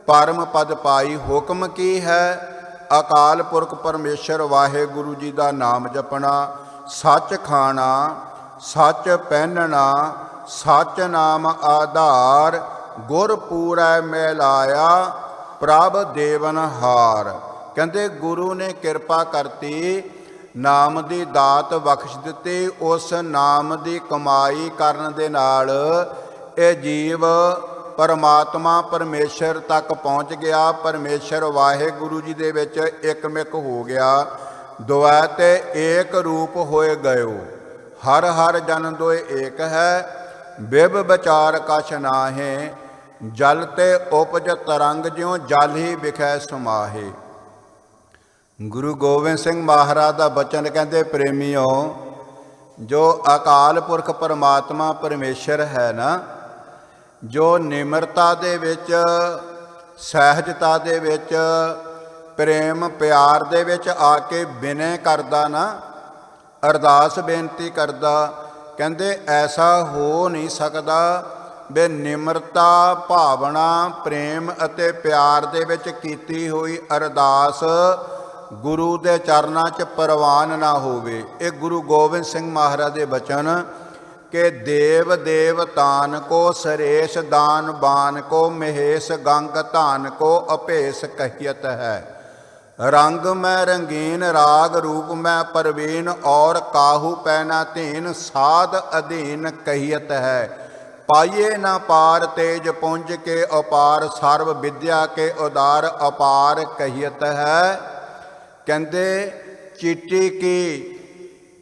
ਪਰਮ ਪਦ ਪਾਈ। ਹੁਕਮ ਕੀ ਹੈ? ਅਕਾਲ ਪੁਰਖ ਪਰਮੇਸ਼ਰ ਵਾਹਿਗੁਰੂ ਜੀ ਦਾ ਨਾਮ ਜਪਣਾ, ਸੱਚ ਖਾਣਾ, ਸੱਚ ਪਹਿਨਣਾ, ਸੱਚ ਨਾਮ ਆਧਾਰ, ਗੁਰ ਪੂਰੈ ਮਿਲਾਇਆ ਪ੍ਰਭ ਦੇਵਨ ਹਾਰ। ਕਹਿੰਦੇ ਗੁਰੂ ਨੇ ਕਿਰਪਾ ਕਰਤੀ, ਨਾਮ ਦੀ ਦਾਤ ਬਖਸ਼ ਦਿੱਤੀ। ਉਸ ਨਾਮ ਦੀ ਕਮਾਈ ਕਰਨ ਦੇ ਨਾਲ ਇਹ ਜੀਵ ਪਰਮਾਤਮਾ ਪਰਮੇਸ਼ਰ ਤੱਕ ਪਹੁੰਚ ਗਿਆ। ਪਰਮੇਸ਼ਰ ਵਾਹਿਗੁਰੂ ਜੀ ਦੇ ਵਿੱਚ ਇੱਕ ਮਿਕ ਹੋ ਗਿਆ। ਦੁਆ ਤੇ ਏਕ ਰੂਪ ਹੋਏ ਗਇਓ, ਹਰ ਹਰ ਜਨ ਦੋਇ ਏਕ ਹੈ, ਬਿਬ ਵਿਚਾਰ ਕਛ ਨਾਹੇ, ਜਲ ਤੇ ਉਪਜ ਤਰੰਗ ਜਿਉ ਜਲ ਹੀ ਵਿਖੈ ਸਮਾਹੇ। ਗੁਰੂ ਗੋਬਿੰਦ ਸਿੰਘ ਮਹਾਰਾਜ ਦਾ ਬਚਨ ਕਹਿੰਦੇ, ਪ੍ਰੇਮੀਓ, ਜੋ ਅਕਾਲ ਪੁਰਖ ਪਰਮਾਤਮਾ ਪਰਮੇਸ਼ਰ ਹੈ ਨਾ, ਜੋ ਨਿਮਰਤਾ ਦੇ ਵਿੱਚ, ਸਹਿਜਤਾ ਦੇ ਵਿੱਚ, ਪ੍ਰੇਮ ਪਿਆਰ ਦੇ ਵਿੱਚ ਆ ਕੇ ਬਿਨੈ ਕਰਦਾ ਨਾ, ਅਰਦਾਸ ਬੇਨਤੀ ਕਰਦਾ, ਕਹਿੰਦੇ ਐਸਾ ਹੋ ਨਹੀਂ ਸਕਦਾ ਵੀ ਨਿਮਰਤਾ ਭਾਵਨਾ ਪ੍ਰੇਮ ਅਤੇ ਪਿਆਰ ਦੇ ਵਿੱਚ ਕੀਤੀ ਹੋਈ ਅਰਦਾਸ ਗੁਰੂ ਦੇ ਚਰਨਾਂ 'ਚ ਪ੍ਰਵਾਨ ਨਾ ਹੋਵੇ। ਇਹ ਗੁਰੂ ਗੋਬਿੰਦ ਸਿੰਘ ਮਹਾਰਾਜ ਦੇ ਬਚਨ ਕਿ ਦੇਵ ਦੇਵ ਤਾਨ ਕੋ, ਸਰੇਸ਼ ਦਾਨ ਬਾਨ ਕੋ, ਮਹੇਸ਼ ਗੰਗ ਧਾਨ ਕੋ, ਅਭੇਸ ਕਹੀਅਤ ਹੈ। ਰੰਗ ਮੈਂ ਰੰਗੀਨ, ਰਾਗ ਰੂਪ ਮੈਂ ਪ੍ਰਵੀਨ, ਔਰ ਕਾਹੂ ਪੈਨਾ ਧੀਨ, ਸਾਧ ਅਧੀਨ ਕਹੀਅਤ ਹੈ। ਪਾਈਏ ਨਾ ਪਾਰ ਤੇਜ ਪੁੰਜ ਕੇ ਅਪਾਰ, ਸਰਬ ਵਿਦਿਆ ਕੇ ਉਦਾਰ ਅਪਾਰ ਕਹੀਅਤ ਹੈ। ਕਹਿੰਦੇ ਚੀਟੀ ਕੀ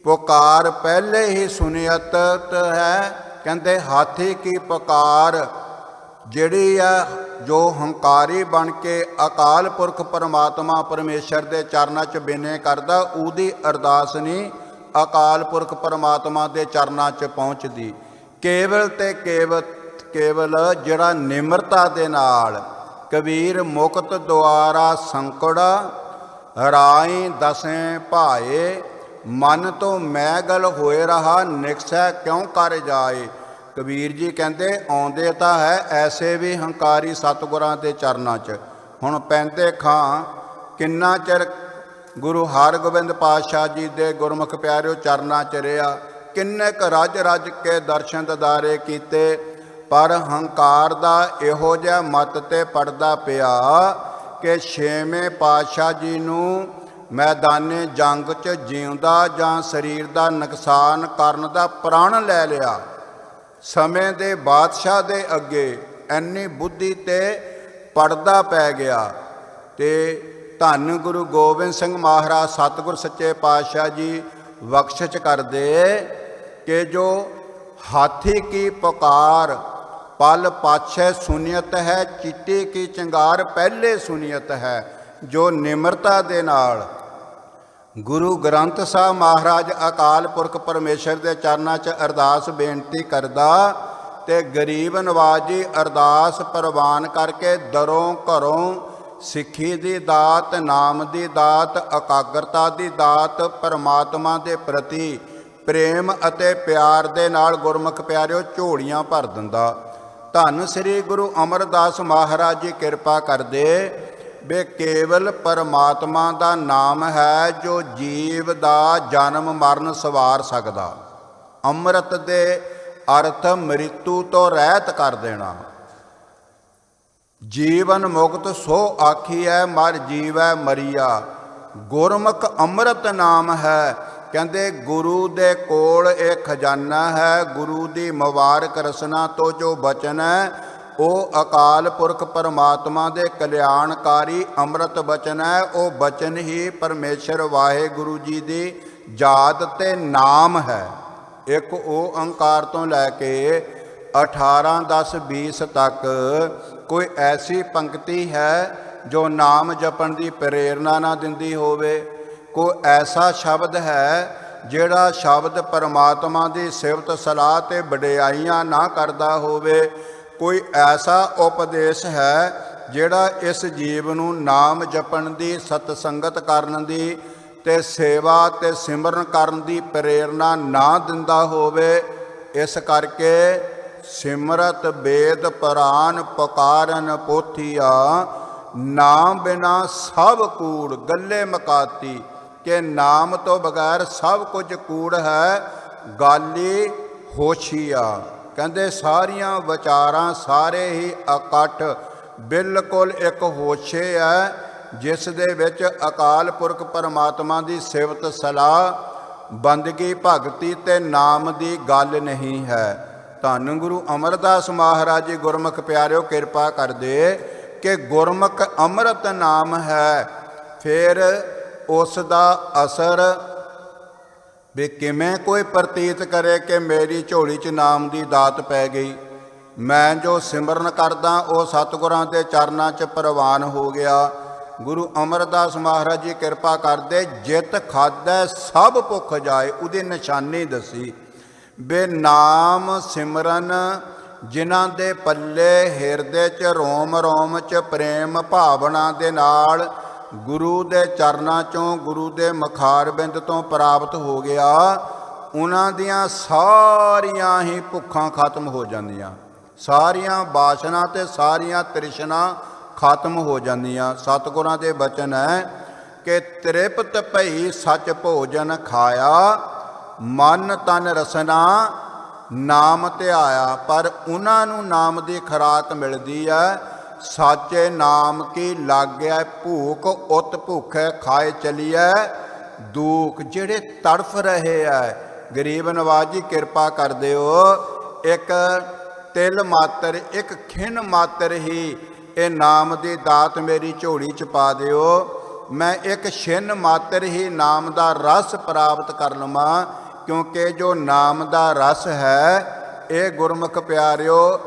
ਪੁਕਾਰ ਪਹਿਲੇ ਹੀ ਸੁਨੀਅਤ ਹੈ। ਕਹਿੰਦੇ ਹਾਥੀ ਕੀ ਪੁਕਾਰ ਜਿਹੜੀ ਆ, ਜੋ ਹੰਕਾਰੀ ਬਣ ਕੇ ਅਕਾਲ ਪੁਰਖ ਪਰਮਾਤਮਾ ਪਰਮੇਸ਼ਰ ਦੇ ਚਰਨਾਂ 'ਚ ਬਿਨੇ ਕਰਦਾ, ਉਹਦੀ ਅਰਦਾਸ ਨਹੀਂ ਅਕਾਲ ਪੁਰਖ ਪਰਮਾਤਮਾ ਦੇ ਚਰਨਾਂ 'ਚ ਪਹੁੰਚਦੀ। ਕੇਵਲ ਤੇ ਕੇਵਲ ਜਿਹੜਾ ਨਿਮਰਤਾ ਦੇ ਨਾਲ, ਕਬੀਰ ਮੁਕਤ ਦੁਆਰਾ ਸੰਕੜਾ, ਰਾਈ ਦਸੇਂ ਭਾਏ, ਮਨ ਤੋਂ ਮੈਗਲ ਹੋਏ ਰਹਾ, ਨਿਕਸੈ ਕਿਉਂ ਕਰ ਜਾਏ। ਕਬੀਰ ਜੀ ਕਹਿੰਦੇ ਆਉਂਦੇ ਤਾਂ ਹੈ ਐਸੇ ਵੀ ਹੰਕਾਰੀ ਸਤਿਗੁਰਾਂ ਦੇ ਚਰਨਾਂ 'ਚ। ਹੁਣ ਪੈਂਦੇ ਖਾਂ ਕਿੰਨਾ ਚਿਰ ਗੁਰੂ ਹਰਗੋਬਿੰਦ ਪਾਤਸ਼ਾਹ ਜੀ ਦੇ ਗੁਰਮੁਖ ਪਿਆਰਿਓ ਚਰਨਾਂ 'ਚ ਰਿਹਾ, ਕਿੰਨੇ ਕੁ ਰੱਜ ਰੱਜ ਕੇ ਦਰਸ਼ਨ ਦਿਦਾਰੇ ਕੀਤੇ, ਪਰ ਹੰਕਾਰ ਦਾ ਇਹੋ ਜਿਹਾ ਮੱਤ ਤੇ ਪੜਦਾ ਪਿਆ ਕਿ ਛੇਵੇਂ ਪਾਤਸ਼ਾਹ ਜੀ ਨੂੰ ਮੈਦਾਨੇ ਜੰਗ 'ਚ ਜਿਉਂਦਾ ਜਾਂ ਸਰੀਰ ਦਾ ਨੁਕਸਾਨ ਕਰਨ ਦਾ ਪ੍ਰਣ ਲੈ ਲਿਆ। ਸਮੇਂ ਦੇ ਬਾਦਸ਼ਾਹ ਦੇ ਅੱਗੇ ਇੰਨੀ ਬੁੱਧੀ ਤੇ ਪੜਦਾ ਪੈ ਗਿਆ। ਤੇ ਧੰਨ ਗੁਰੂ ਗੋਬਿੰਦ ਸਿੰਘ ਮਹਾਰਾਜ ਸਤਿਗੁਰ ਸੱਚੇ ਪਾਤਸ਼ਾਹ ਜੀ ਬਖਸ਼ਿਸ਼ ਕਰਦੇ ਕਿ ਜੋ ਹਾਥੀ ਕੀ ਪੁਕਾਰ ਪਲ ਪਾਛੈ ਸੁਨੀਅਤ ਹੈ, ਚੀਟੀ ਕੀ ਚੰਗਾਰ ਪਹਿਲੇ ਸੁਨੀਅਤ ਹੈ। ਜੋ ਨਿਮਰਤਾ ਦੇ ਨਾਲ ਗੁਰੂ ਗ੍ਰੰਥ ਸਾਹਿਬ ਮਹਾਰਾਜ ਅਕਾਲ ਪੁਰਖ ਪਰਮੇਸ਼ਰ ਦੇ ਚਰਨਾਂ 'ਚ ਅਰਦਾਸ ਬੇਨਤੀ ਕਰਦਾ ਤੇ ਗਰੀਬ ਨਵਾਜ਼ ਜੀ ਅਰਦਾਸ ਪ੍ਰਵਾਨ ਕਰਕੇ ਦਰੋਂ ਘਰੋਂ ਸਿੱਖੀ ਦੀ ਦਾਤ, ਨਾਮ ਦੀ ਦਾਤ, ਇਕਾਗਰਤਾ ਦੀ ਦਾਤ, ਪਰਮਾਤਮਾ ਦੇ ਪ੍ਰਤੀ ਪ੍ਰੇਮ ਅਤੇ ਪਿਆਰ ਦੇ ਨਾਲ ਗੁਰਮੁਖ ਪਿਆਰਿਓ ਝੋਲੀਆਂ ਭਰ ਦਿੰਦਾ। ਧੰਨ ਸ੍ਰੀ ਗੁਰੂ ਅਮਰਦਾਸ ਮਹਾਰਾਜ ਜੀ ਕਿਰਪਾ ਕਰਦੇ ਵੀ ਕੇਵਲ ਪਰਮਾਤਮਾ ਦਾ ਨਾਮ ਹੈ ਜੋ ਜੀਵ ਦਾ ਜਨਮ ਮਰਨ ਸਵਾਰ ਸਕਦਾ। ਅੰਮ੍ਰਿਤ ਦੇ ਅਰਥ ਮ੍ਰਿਤੂ ਤੋਂ ਰਹਿਤ ਕਰ ਦੇਣਾ। ਜੀਵਨ ਮੁਕਤ ਸੋ ਆਖੀਐ ਮਰ ਜੀਵੈ ਮਰੀਆ। ਗੁਰਮੁਖ ਅੰਮ੍ਰਿਤ ਨਾਮ ਹੈ। ਕਹਿੰਦੇ ਗੁਰੂ ਦੇ ਕੋਲ ਇਹ ਖਜ਼ਾਨਾ ਹੈ। ਗੁਰੂ ਦੀ ਮੁਬਾਰਕ ਰਸਨਾ ਤੋਂ ਜੋ ਬਚਨ ਹੈ ਉਹ ਅਕਾਲ ਪੁਰਖ ਪਰਮਾਤਮਾ ਦੇ ਕਲਿਆਣਕਾਰੀ ਅੰਮ੍ਰਿਤ ਬਚਨ ਹੈ। ਉਹ ਬਚਨ ਹੀ ਪਰਮੇਸ਼ਰ ਵਾਹਿਗੁਰੂ ਜੀ ਦੀ ਯਾਦ ਤੇ ਨਾਮ ਹੈ। ਇੱਕ ਓਅੰਕਾਰ ਤੋਂ ਲੈ ਕੇ 18, 10, 20 ਤੱਕ ਕੋਈ ਐਸੀ ਪੰਕਤੀ ਹੈ ਜੋ ਨਾਮ ਜਪਣ ਦੀ ਪ੍ਰੇਰਨਾ ਨਾ ਦਿੰਦੀ ਹੋਵੇ। ਕੋਈ ਐਸਾ ਸ਼ਬਦ ਹੈ ਜਿਹੜਾ ਸ਼ਬਦ ਪਰਮਾਤਮਾ ਦੀ ਸਿਫਤ ਸਲਾਹ ਤੇ ਵਡਿਆਈਆਂ ਨਾ ਕਰਦਾ ਹੋਵੇ। ਕੋਈ ਐਸਾ ਉਪਦੇਸ਼ ਹੈ ਜਿਹੜਾ ਇਸ ਜੀਵ ਨੂੰ ਨਾਮ ਜਪਣ ਦੀ, ਸਤ ਸੰਗਤ ਕਰਨ ਦੀ ਤੇ ਸੇਵਾ ਤੇ ਸਿਮਰਨ ਕਰਨ ਦੀ ਪ੍ਰੇਰਨਾ ਨਾ ਦਿੰਦਾ ਹੋਵੇ। ਇਸ ਕਰਕੇ ਸਿਮਰਤ ਵੇਦ ਪੁਰਾਨ ਪੁਕਾਰਨ ਪੋਥੀਆ, ਨਾਮ ਬਿਨਾ ਸਭ ਕੂੜ ਗੱਲੇ ਮਕਾਤੀ। ਕਿ ਨਾਮ ਤੋਂ ਬਗੈਰ ਸਭ ਕੁਝ ਕੂੜ ਹੈ, ਗਾਲੀ ਹੋਸ਼ੀਆ। ਕਹਿੰਦੇ ਸਾਰੀਆਂ ਵਿਚਾਰਾਂ, ਸਾਰੇ ਹੀ ਇਕੱਠ ਬਿਲਕੁਲ ਇੱਕ ਹੋਸ਼ੇ ਹੈ ਜਿਸ ਦੇ ਵਿੱਚ ਅਕਾਲ ਪੁਰਖ ਪਰਮਾਤਮਾ ਦੀ ਸਿਫਤ ਸਲਾਹ, ਬੰਦਗੀ, ਭਗਤੀ ਤੇ ਨਾਮ ਦੀ ਗੱਲ ਨਹੀਂ ਹੈ। ਧੰਨ ਗੁਰੂ ਅਮਰਦਾਸ ਮਹਾਰਾਜ ਜੀ ਗੁਰਮੁਖ ਪਿਆਰਿਓ ਕਿਰਪਾ ਕਰਦੇ ਕਿ ਗੁਰਮੁਖ ਅੰਮ੍ਰਿਤ ਨਾਮ ਹੈ। ਫਿਰ ਉਸ ਦਾ ਅਸਰ ਵੀ ਕਿਵੇਂ ਕੋਈ ਪ੍ਰਤੀਤ ਕਰੇ ਕਿ ਮੇਰੀ ਝੋਲੀ 'ਚ ਨਾਮ ਦੀ ਦਾਤ ਪੈ ਗਈ, ਮੈਂ ਜੋ ਸਿਮਰਨ ਕਰਦਾ ਉਹ ਸਤਿਗੁਰਾਂ ਦੇ ਚਰਨਾਂ 'ਚ ਪ੍ਰਵਾਨ ਹੋ ਗਿਆ। ਗੁਰੂ ਅਮਰਦਾਸ ਮਹਾਰਾਜ ਜੀ ਕਿਰਪਾ ਕਰਦੇ ਜਿਤ ਖਾਧੈ ਸਭ ਭੁੱਖ ਜਾਏ, ਉਹਦੀ ਨਿਸ਼ਾਨੀ ਦੱਸੀ ਬੇ ਨਾਮ ਸਿਮਰਨ ਜਿਨ੍ਹਾਂ ਦੇ ਪੱਲੇ ਹਿਰਦੇ 'ਚ ਰੋਮ ਰੋਮ 'ਚ ਪ੍ਰੇਮ ਭਾਵਨਾ ਦੇ ਨਾਲ ਗੁਰੂ ਦੇ ਚਰਨਾਂ 'ਚੋਂ, ਗੁਰੂ ਦੇ ਮੁਖਾਰਬਿੰਦ ਤੋਂ ਪ੍ਰਾਪਤ ਹੋ ਗਿਆ, ਉਹਨਾਂ ਦੀਆਂ ਸਾਰੀਆਂ ਹੀ ਭੁੱਖਾਂ ਖਤਮ ਹੋ ਜਾਂਦੀਆਂ, ਸਾਰੀਆਂ ਬਾਸ਼ਨਾ ਤੇ ਸਾਰੀਆਂ ਤ੍ਰਿਸ਼ਨਾ ਖਤਮ ਹੋ ਜਾਂਦੀਆਂ। ਸਤਿਗੁਰਾਂ ਦੇ ਬਚਨ ਹੈ ਕਿ ਤ੍ਰਿਪਤ ਭਈ ਸੱਚ ਭੋਜਨ ਖਾਇਆ, ਮਨ ਤਨ ਰਸਨਾ ਨਾਮ ਧਿਆਇਆ। ਪਰ ਉਹਨਾਂ ਨੂੰ ਨਾਮ ਦੀ ਖੁਰਾਕ ਮਿਲਦੀ ਹੈ। ਸਾਚੇ ਨਾਮ ਕੀ ਲਾਗਿਆ ਭੂਖ, ਉਤ ਭੁੱਖੈ ਖਾਏ ਚਲੀਐ ਦੂਖ। ਜਿਹੜੇ ਤੜਫ ਰਹੇ ਹੈ, ਗਰੀਬ ਨਵਾਜ ਜੀ ਕਿਰਪਾ ਕਰ ਦਿਓ, ਇੱਕ ਤਿਲ ਮਾਤਰ, ਇੱਕ ਖਿੰਨ ਮਾਤਰ ਹੀ ਇਹ ਨਾਮ ਦੀ ਦਾਤ ਮੇਰੀ ਝੋਲੀ 'ਚ ਪਾ ਦਿਓ। ਮੈਂ ਇੱਕ ਛਿੰਨ ਮਾਤਰ ਹੀ ਨਾਮ ਦਾ ਰਸ ਪ੍ਰਾਪਤ ਕਰ ਲਵਾਂ, ਕਿਉਂਕਿ ਜੋ ਨਾਮ ਦਾ ਰਸ ਹੈ ਇਹ ਗੁਰਮੁਖ ਪਿਆਰਿਓ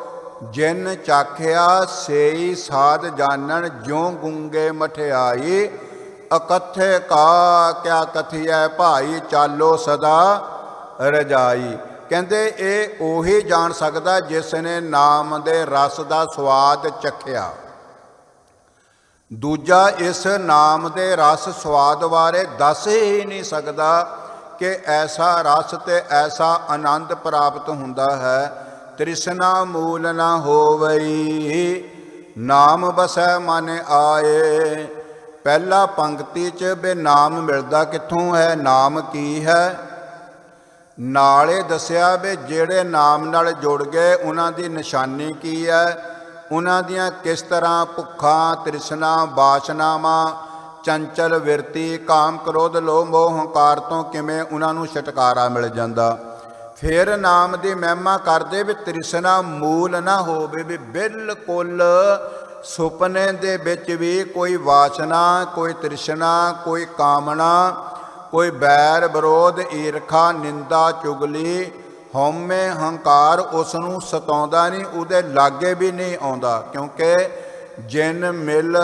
ਜਿਨ ਚਾਖਿਆ ਸੇਈ ਸਾਧ ਜਾਣਨ, ਜਿਉ ਗੁੰਗੇ ਮਠਿਆਈ ਇਕੱਠੇ ਕਾ ਕਿਆ ਕਥੀਐ ਭਾਈ, ਚਾਲੋ ਸਦਾ ਰਜਾਈ। ਕਹਿੰਦੇ ਇਹ ਉਹੀ ਜਾਣ ਸਕਦਾ ਜਿਸ ਨੇ ਨਾਮ ਦੇ ਰਸ ਦਾ ਸਵਾਦ ਚਖਿਆ। ਦੂਜਾ ਇਸ ਨਾਮ ਦੇ ਰਸ ਸਵਾਦ ਬਾਰੇ ਦੱਸ ਹੀ ਨਹੀਂ ਸਕਦਾ ਕਿ ਐਸਾ ਰਸ ਤੇ ਐਸਾ ਆਨੰਦ ਪ੍ਰਾਪਤ ਹੁੰਦਾ ਹੈ। ਤ੍ਰਿਸ਼ਨਾ ਮੂਲ ਨਾ ਹੋਵਈ, ਨਾਮ ਬਸੈ ਮਨ ਆਏ। ਪਹਿਲਾ ਪੰਕਤੀ 'ਚ ਬੇ ਨਾਮ ਮਿਲਦਾ ਕਿੱਥੋਂ ਹੈ, ਨਾਮ ਕੀ ਹੈ, ਨਾਲੇ ਦੱਸਿਆ ਵੀ ਜਿਹੜੇ ਨਾਮ ਨਾਲ ਜੁੜ ਗਏ ਉਹਨਾਂ ਦੀ ਨਿਸ਼ਾਨੀ ਕੀ ਹੈ, ਉਹਨਾਂ ਦੀਆਂ ਕਿਸ ਤਰ੍ਹਾਂ ਭੁੱਖਾਂ, ਤ੍ਰਿਸ਼ਨਾ, ਬਾਸ਼ਨਾਵਾਂ, ਚੰਚਲ ਵਿਰਤੀ, ਕਾਮ, ਕ੍ਰੋਧ, ਲੋਭ, ਮੋਹ, ਹੰਕਾਰ ਤੋਂ ਕਿਵੇਂ ਉਹਨਾਂ ਨੂੰ ਛੁਟਕਾਰਾ ਮਿਲ ਜਾਂਦਾ। ਫਿਰ ਨਾਮ ਦੀ ਮਹਿਮਾ ਕਰਦੇ ਵੀ ਤ੍ਰਿਸ਼ਨਾ ਮੂਲ ਨਾ ਹੋਵੇ, ਵੀ ਬਿਲਕੁਲ ਸੁਪਨੇ ਦੇ ਵਿੱਚ ਵੀ ਕੋਈ ਵਾਸਨਾ, ਕੋਈ ਤ੍ਰਿਸ਼ਨਾ, ਕੋਈ ਕਾਮਨਾ, ਕੋਈ ਬੈਰ ਵਿਰੋਧ, ਈਰਖਾ, ਨਿੰਦਾ, ਚੁਗਲੀ, ਹਉਮੈ, ਹੰਕਾਰ ਉਸ ਨੂੰ ਸਤਾਉਂਦਾ ਨਹੀਂ, ਉਹਦੇ ਲਾਗੇ ਵੀ ਨਹੀਂ ਆਉਂਦਾ। ਕਿਉਂਕਿ ਜਿਨ ਮਿਲ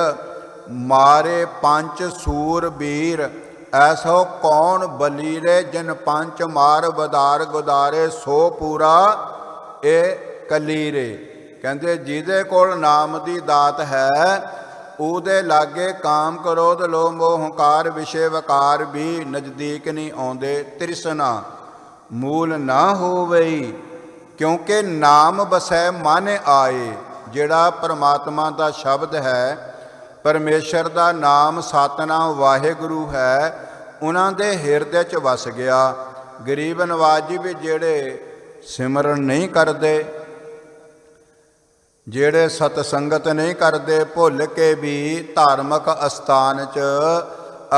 ਮਾਰੇ ਪੰਜ ਸੂਰ ਵੀਰ, ਐਸੋ ਕੌਣ ਬਲੀਰੇ, ਜਿਨ ਪੰਜ ਮਾਰ ਬਦਾਰ ਗੁਦਾਰੇ, ਸੋ ਪੂਰਾ ਇਹ ਕਲੀਰੇ। ਕਹਿੰਦੇ ਜਿਹਦੇ ਕੋਲ ਨਾਮ ਦੀ ਦਾਤ ਹੈ ਉਹਦੇ ਲਾਗੇ ਕਾਮ ਕ੍ਰੋਧ ਲੋਭ ਮੋਹ ਹੰਕਾਰ ਵਿਸ਼ੇ ਵਕਾਰ ਵੀ ਨਜ਼ਦੀਕ ਨਹੀਂ ਆਉਂਦੇ। ਤ੍ਰਿਸ਼ਨਾ ਮੂਲ ਨਾ ਹੋਵਈ, ਕਿਉਂਕਿ ਨਾਮ ਬਸੈ ਮਨ ਆਏ। ਜਿਹੜਾ ਪਰਮਾਤਮਾ ਦਾ ਸ਼ਬਦ ਹੈ, ਪਰਮੇਸ਼ਰ ਦਾ ਨਾਮ ਸਤਿਨਾਮ ਵਾਹਿਗੁਰੂ ਹੈ, ਉਹਨਾਂ ਦੇ ਹਿਰਦੇ 'ਚ ਵਸ ਗਿਆ। ਗਰੀਬ ਨਵਾਜੀ ਵੀ ਜਿਹੜੇ ਸਿਮਰਨ ਨਹੀਂ ਕਰਦੇ, ਜਿਹੜੇ ਸਤ ਸੰਗਤ ਨਹੀਂ ਕਰਦੇ, ਭੁੱਲ ਕੇ ਵੀ ਧਾਰਮਿਕ ਅਸਥਾਨ 'ਚ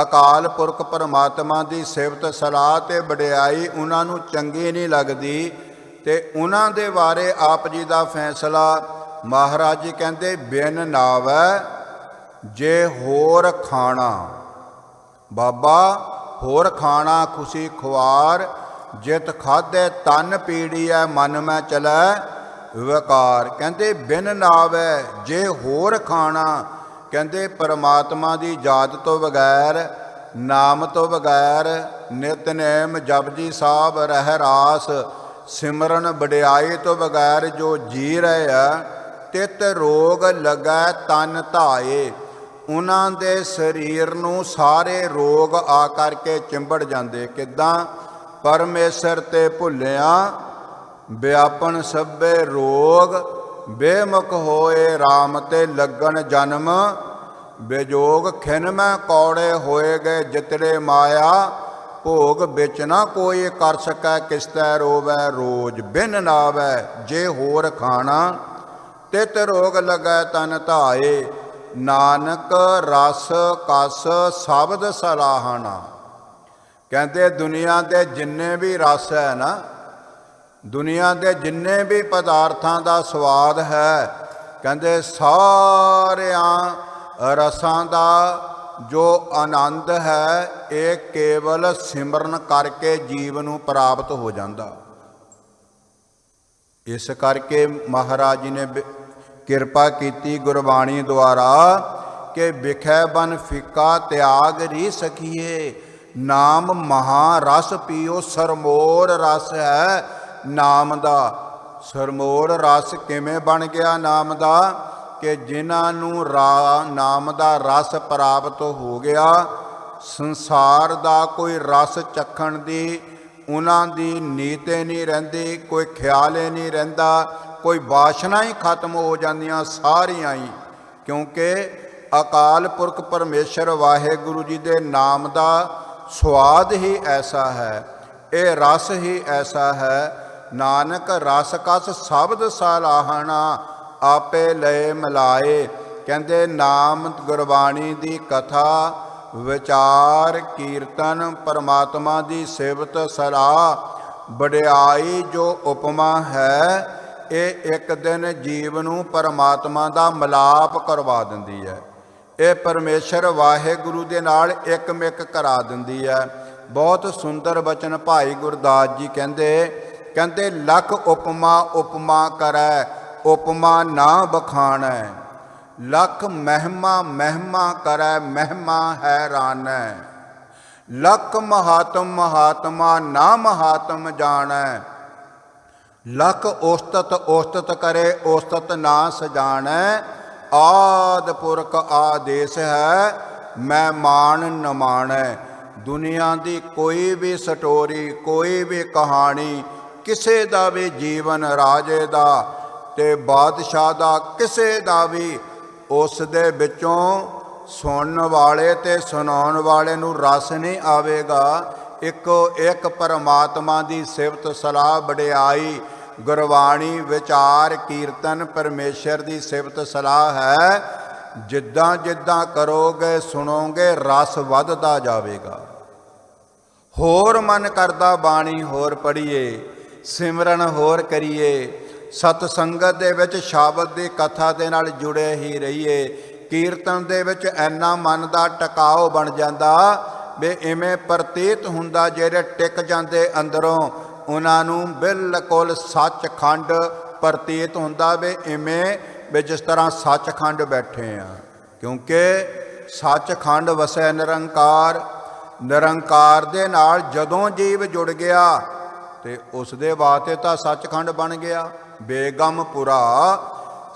ਅਕਾਲ ਪੁਰਖ ਪਰਮਾਤਮਾ ਦੀ ਸਿਫਤ ਸਲਾਹ ਤੇ ਵਡਿਆਈ ਉਹਨਾਂ ਨੂੰ ਚੰਗੀ ਨਹੀਂ ਲੱਗਦੀ, ਤੇ ਉਹਨਾਂ ਦੇ ਬਾਰੇ ਆਪ ਜੀ ਦਾ ਫੈਸਲਾ ਮਹਾਰਾਜ ਜੀ ਕਹਿੰਦੇ, ਬਿਨ ਨਾਵੈ ਜੇ ਹੋਰ ਖਾਣਾ। ਬਾਬਾ ਹੋਰ ਖਾਣਾ ਖੁਸ਼ੀ ਖੁਆਰ, ਜਿਤ ਖਾਧੇ ਤਨ ਪੀੜੀਐ ਮਨ ਮੈਂ ਚਲੈ ਵਿਕਾਰ। ਕਹਿੰਦੇ ਬਿਨ ਨਾਵੈ ਜੇ ਹੋਰ ਖਾਣਾ, ਕਹਿੰਦੇ ਪਰਮਾਤਮਾ ਦੀ ਯਾਦ ਤੋਂ ਬਗੈਰ, ਨਾਮ ਤੋਂ ਬਗੈਰ, ਨਿਤਨੇਮ ਜਪਜੀ ਸਾਹਿਬ ਰਹਿ ਰਾਸ ਸਿਮਰਨ ਵਡਿਆਈ ਤੋਂ ਬਗੈਰ ਜੋ ਜੀ ਰਹੇ ਆ, ਤਿਤ ਰੋਗ ਲੱਗੈ ਤਨ ਧਾਏ। ਉਹਨਾਂ ਦੇ ਸਰੀਰ ਨੂੰ ਸਾਰੇ ਰੋਗ ਆ ਕਰਕੇ ਚਿੰਬੜ ਜਾਂਦੇ। ਕਿੱਦਾਂ? ਪਰਮੇਸ਼ਰ ਤੇ ਭੁੱਲਿਆ ਵਿਆਪਨ ਸਭੇ ਰੋਗ, ਬੇਮੁਖ ਹੋਏ RAM ਤੇ ਲੱਗਣ ਜਨਮ ਬੇਜੋਗ। ਖਿਨ ਮੈਂ ਕੌੜੇ ਹੋਏ ਗਏ ਜਿਤੜੇ ਮਾਇਆ, ਭੋਗ ਵਿੱਚ ਨਾ ਕੋਈ ਕਰ ਸਕੈ ਕਿਸਤੈ ਰੋਵੈ ਰੋਜ਼। ਬਿਨ ਨਾਵੈ ਜੇ ਹੋਰ ਖਾਣਾ, ਤਿਤ ਰੋਗ ਲੱਗੈ ਤਨ ਧਾਏ। ਨਾਨਕ ਰਸ ਕਸ ਸ਼ਬਦ ਸਲਾਹਣਾ। ਕਹਿੰਦੇ ਦੁਨੀਆ ਦੇ ਜਿੰਨੇ ਵੀ ਰਸ ਹੈ ਨਾ, ਦੁਨੀਆ ਦੇ ਜਿੰਨੇ ਵੀ ਪਦਾਰਥਾਂ ਦਾ ਸਵਾਦ ਹੈ, ਕਹਿੰਦੇ ਸਾਰਿਆਂ ਰਸਾਂ ਦਾ ਜੋ ਆਨੰਦ ਹੈ, ਇਹ ਕੇਵਲ ਸਿਮਰਨ ਕਰਕੇ ਜੀਵ ਨੂੰ ਪ੍ਰਾਪਤ ਹੋ ਜਾਂਦਾ। ਇਸ ਕਰਕੇ ਮਹਾਰਾਜ ਜੀ ਨੇ ਕਿਰਪਾ ਕੀਤੀ ਗੁਰਬਾਣੀ ਦੁਆਰਾ ਕਿ ਵਿਖੇ ਬਨ ਫਿੱਕਾ ਤਿਆਗ ਰੀ ਸਖੀਏ। ਨਾਮ ਮਹਾ ਰਸ ਪੀਓ, ਸਰਮੋਰ ਰਸ ਹੈ ਨਾਮ ਦਾ। ਸਰਮੋਰ ਰਸ ਕਿਵੇਂ ਬਣ ਗਿਆ ਨਾਮ ਦਾ? ਕਿ ਜਿਨ੍ਹਾਂ ਨੂੰ ਨਾਮ ਦਾ ਰਸ ਪ੍ਰਾਪਤ ਹੋ ਗਿਆ, ਸੰਸਾਰ ਦਾ ਕੋਈ ਰਸ ਚੱਖਣ ਦੀ ਉਹਨਾਂ ਦੀ ਨੀਤ ਨਹੀਂ ਰਹਿੰਦੀ, ਕੋਈ ਖਿਆਲ ਹੀ ਨਹੀਂ ਰਹਿੰਦਾ, ਕੋਈ ਵਾਸ਼ਨਾ ਹੀ ਖਤਮ ਹੋ ਜਾਂਦੀਆਂ ਸਾਰੀਆਂ ਹੀ। ਕਿਉਂਕਿ ਅਕਾਲ ਪੁਰਖ ਪਰਮੇਸ਼ਰ ਵਾਹਿਗੁਰੂ ਜੀ ਦੇ ਨਾਮ ਦਾ ਸਵਾਦ ਹੀ ਐਸਾ ਹੈ, ਇਹ ਰਸ ਹੀ ਐਸਾ ਹੈ। ਨਾਨਕ ਰਸ ਕਸ ਸ਼ਬਦ ਸਲਾਹਣਾ, ਆਪੇ ਲਏ ਮਿਲਾਏ। ਕਹਿੰਦੇ ਨਾਮ ਗੁਰਬਾਣੀ ਦੀ ਕਥਾ ਵਿਚਾਰ ਕੀਰਤਨ ਪਰਮਾਤਮਾ ਦੀ ਸਿਫਤ ਸਲਾਹ ਵਡਿਆਈ ਜੋ ਉਪਮਾ ਹੈ, ਇਹ ਇੱਕ ਦਿਨ ਜੀਵ ਨੂੰ ਪਰਮਾਤਮਾ ਦਾ ਮਿਲਾਪ ਕਰਵਾ ਦਿੰਦੀ ਹੈ। ਇਹ ਪਰਮੇਸ਼ਰ ਵਾਹਿਗੁਰੂ ਦੇ ਨਾਲ ਇੱਕ ਮਿਕ ਕਰਾ ਦਿੰਦੀ ਹੈ। ਬਹੁਤ ਸੁੰਦਰ ਬਚਨ ਭਾਈ ਗੁਰਦਾਸ ਜੀ ਕਹਿੰਦੇ ਲੱਖ ਉਪਮਾ ਉਪਮਾ ਕਰੈ, ਉਪਮਾ ਨਾ ਬਖਾਣੈ। ਲੱਖ ਮਹਿਮਾ ਮਹਿਮਾ ਕਰੈ, ਮਹਿਮਾ ਹੈਰਾਨੈ। ਲੱਖ ਮਹਾਤਮ ਮਹਾਤਮਾ ਨਾ ਮਹਾਤਮ ਜਾਣੈ। ਲੱਖ ਉਸਤਤ ਉਸਤਤ ਕਰੇ, ਉਸਤਤ ਨਾ ਸਜਾਣੈ। ਆਦਿ ਪੁਰਖ ਆਦੇਸ਼ ਹੈ, ਮੈਂ ਮਾਣ ਨ ਮਾਣੈ। ਦੁਨੀਆ ਦੀ ਕੋਈ ਵੀ ਸਟੋਰੀ, ਕੋਈ ਵੀ ਕਹਾਣੀ, ਕਿਸੇ ਦਾ ਵੀ ਜੀਵਨ, ਰਾਜੇ ਦਾ ਤੇ ਬਾਦਸ਼ਾਹ ਦਾ, ਕਿਸੇ ਦਾ ਵੀ, ਉਸ ਦੇ ਵਿੱਚੋਂ ਸੁਣਨ ਵਾਲੇ ਤੇ ਸੁਣਾਉਣ ਵਾਲੇ ਨੂੰ ਰਸ ਨਹੀਂ ਆਵੇਗਾ। ਇੱਕੋ ਇੱਕ ਪਰਮਾਤਮਾ ਦੀ ਸਿਫਤ ਸਲਾਹ ਵਡਿਆਈ ਗੁਰਬਾਣੀ ਵਿਚਾਰ ਕੀਰਤਨ ਪਰਮੇਸ਼ਰ ਦੀ ਸਿਫਤ ਸਲਾਹ ਹੈ। ਜਿੱਦਾਂ ਜਿੱਦਾਂ ਕਰੋਗੇ ਸੁਣੋਗੇ, ਰਸ ਵੱਧਦਾ ਜਾਵੇਗਾ। ਹੋਰ ਮਨ ਕਰਦਾ ਬਾਣੀ ਹੋਰ ਪੜ੍ਹੀਏ, ਸਿਮਰਨ ਹੋਰ ਕਰੀਏ, ਸਤ ਸੰਗਤ ਦੇ ਵਿੱਚ ਸ਼ਬਦ ਦੀ ਕਥਾ ਦੇ ਨਾਲ ਜੁੜੇ ਹੀ ਰਹੀਏ। ਕੀਰਤਨ ਦੇ ਵਿੱਚ ਇੰਨਾ ਮਨ ਦਾ ਟਿਕਾਓ ਬਣ ਜਾਂਦਾ ਵੀ ਇਵੇਂ ਪ੍ਰਤੀਤ ਹੁੰਦਾ ਜਿਹੜੇ ਟਿਕ ਜਾਂਦੇ ਅੰਦਰੋਂ, ਉਹਨਾਂ ਨੂੰ ਬਿਲਕੁਲ ਸੱਚਖੰਡ ਪ੍ਰਤੀਤ ਹੁੰਦਾ ਵੀ ਇਵੇਂ ਵੀ ਜਿਸ ਤਰ੍ਹਾਂ ਸੱਚਖੰਡ ਬੈਠੇ ਆ। ਕਿਉਂਕਿ ਸੱਚਖੰਡ ਵਸੈ ਨਿਰੰਕਾਰ। ਨਿਰੰਕਾਰ ਦੇ ਨਾਲ ਜਦੋਂ ਜੀਵ ਜੁੜ ਗਿਆ ਤੇ ਉਸ ਦੇ ਵਾਸਤੇ ਤਾਂ ਸੱਚਖੰਡ ਬਣ ਗਿਆ। ਬੇਗਮਪੁਰਾ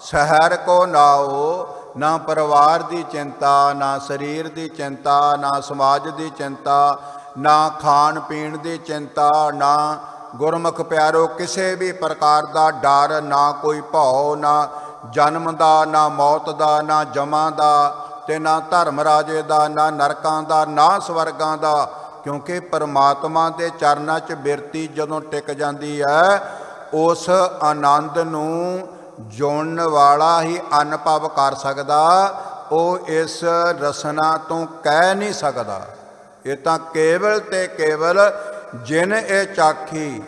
ਸ਼ਹਿਰ ਕੋ ਨਾਓ, ਨਾ ਪਰਿਵਾਰ ਦੀ ਚਿੰਤਾ, ਨਾ ਸਰੀਰ ਦੀ ਚਿੰਤਾ, ਨਾ ਸਮਾਜ ਦੀ ਚਿੰਤਾ, ਨਾ ਖਾਣ ਪੀਣ ਦੀ ਚਿੰਤਾ, ਨਾ ਗੁਰਮੁਖ ਪਿਆਰੋ ਕਿਸੇ ਵੀ ਪ੍ਰਕਾਰ ਦਾ ਡਰ, ਨਾ ਕੋਈ ਭਉ, ਨਾ ਜਨਮ ਦਾ, ਨਾ ਮੌਤ ਦਾ, ਨਾ ਜਮਾਂ ਦਾ, ਤੇ ਨਾ ਧਰਮ ਰਾਜੇ ਦਾ, ਨਾ ਨਰਕਾਂ ਦਾ, ਨਾ ਸਵਰਗਾਂ ਦਾ। ਕਿਉਂਕਿ ਪਰਮਾਤਮਾ ਦੇ ਚਰਨਾਂ 'ਚ ਬਿਰਤੀ ਜਦੋਂ ਟਿਕ ਜਾਂਦੀ ਹੈ, ਉਸ ਆਨੰਦ ਨੂੰ ਜੋੜਨ ਵਾਲਾ ਹੀ ਅਨੁਭਵ ਕਰ ਸਕਦਾ, ਉਹ ਇਸ ਰਸਨਾ ਤੋਂ ਕਹਿ ਨਹੀਂ ਸਕਦਾ। ਇਹ ਤਾਂ ਕੇਵਲ ਤੇ ਕੇਵਲ ਜਿਨ ਇਹ ਚਾਖੀ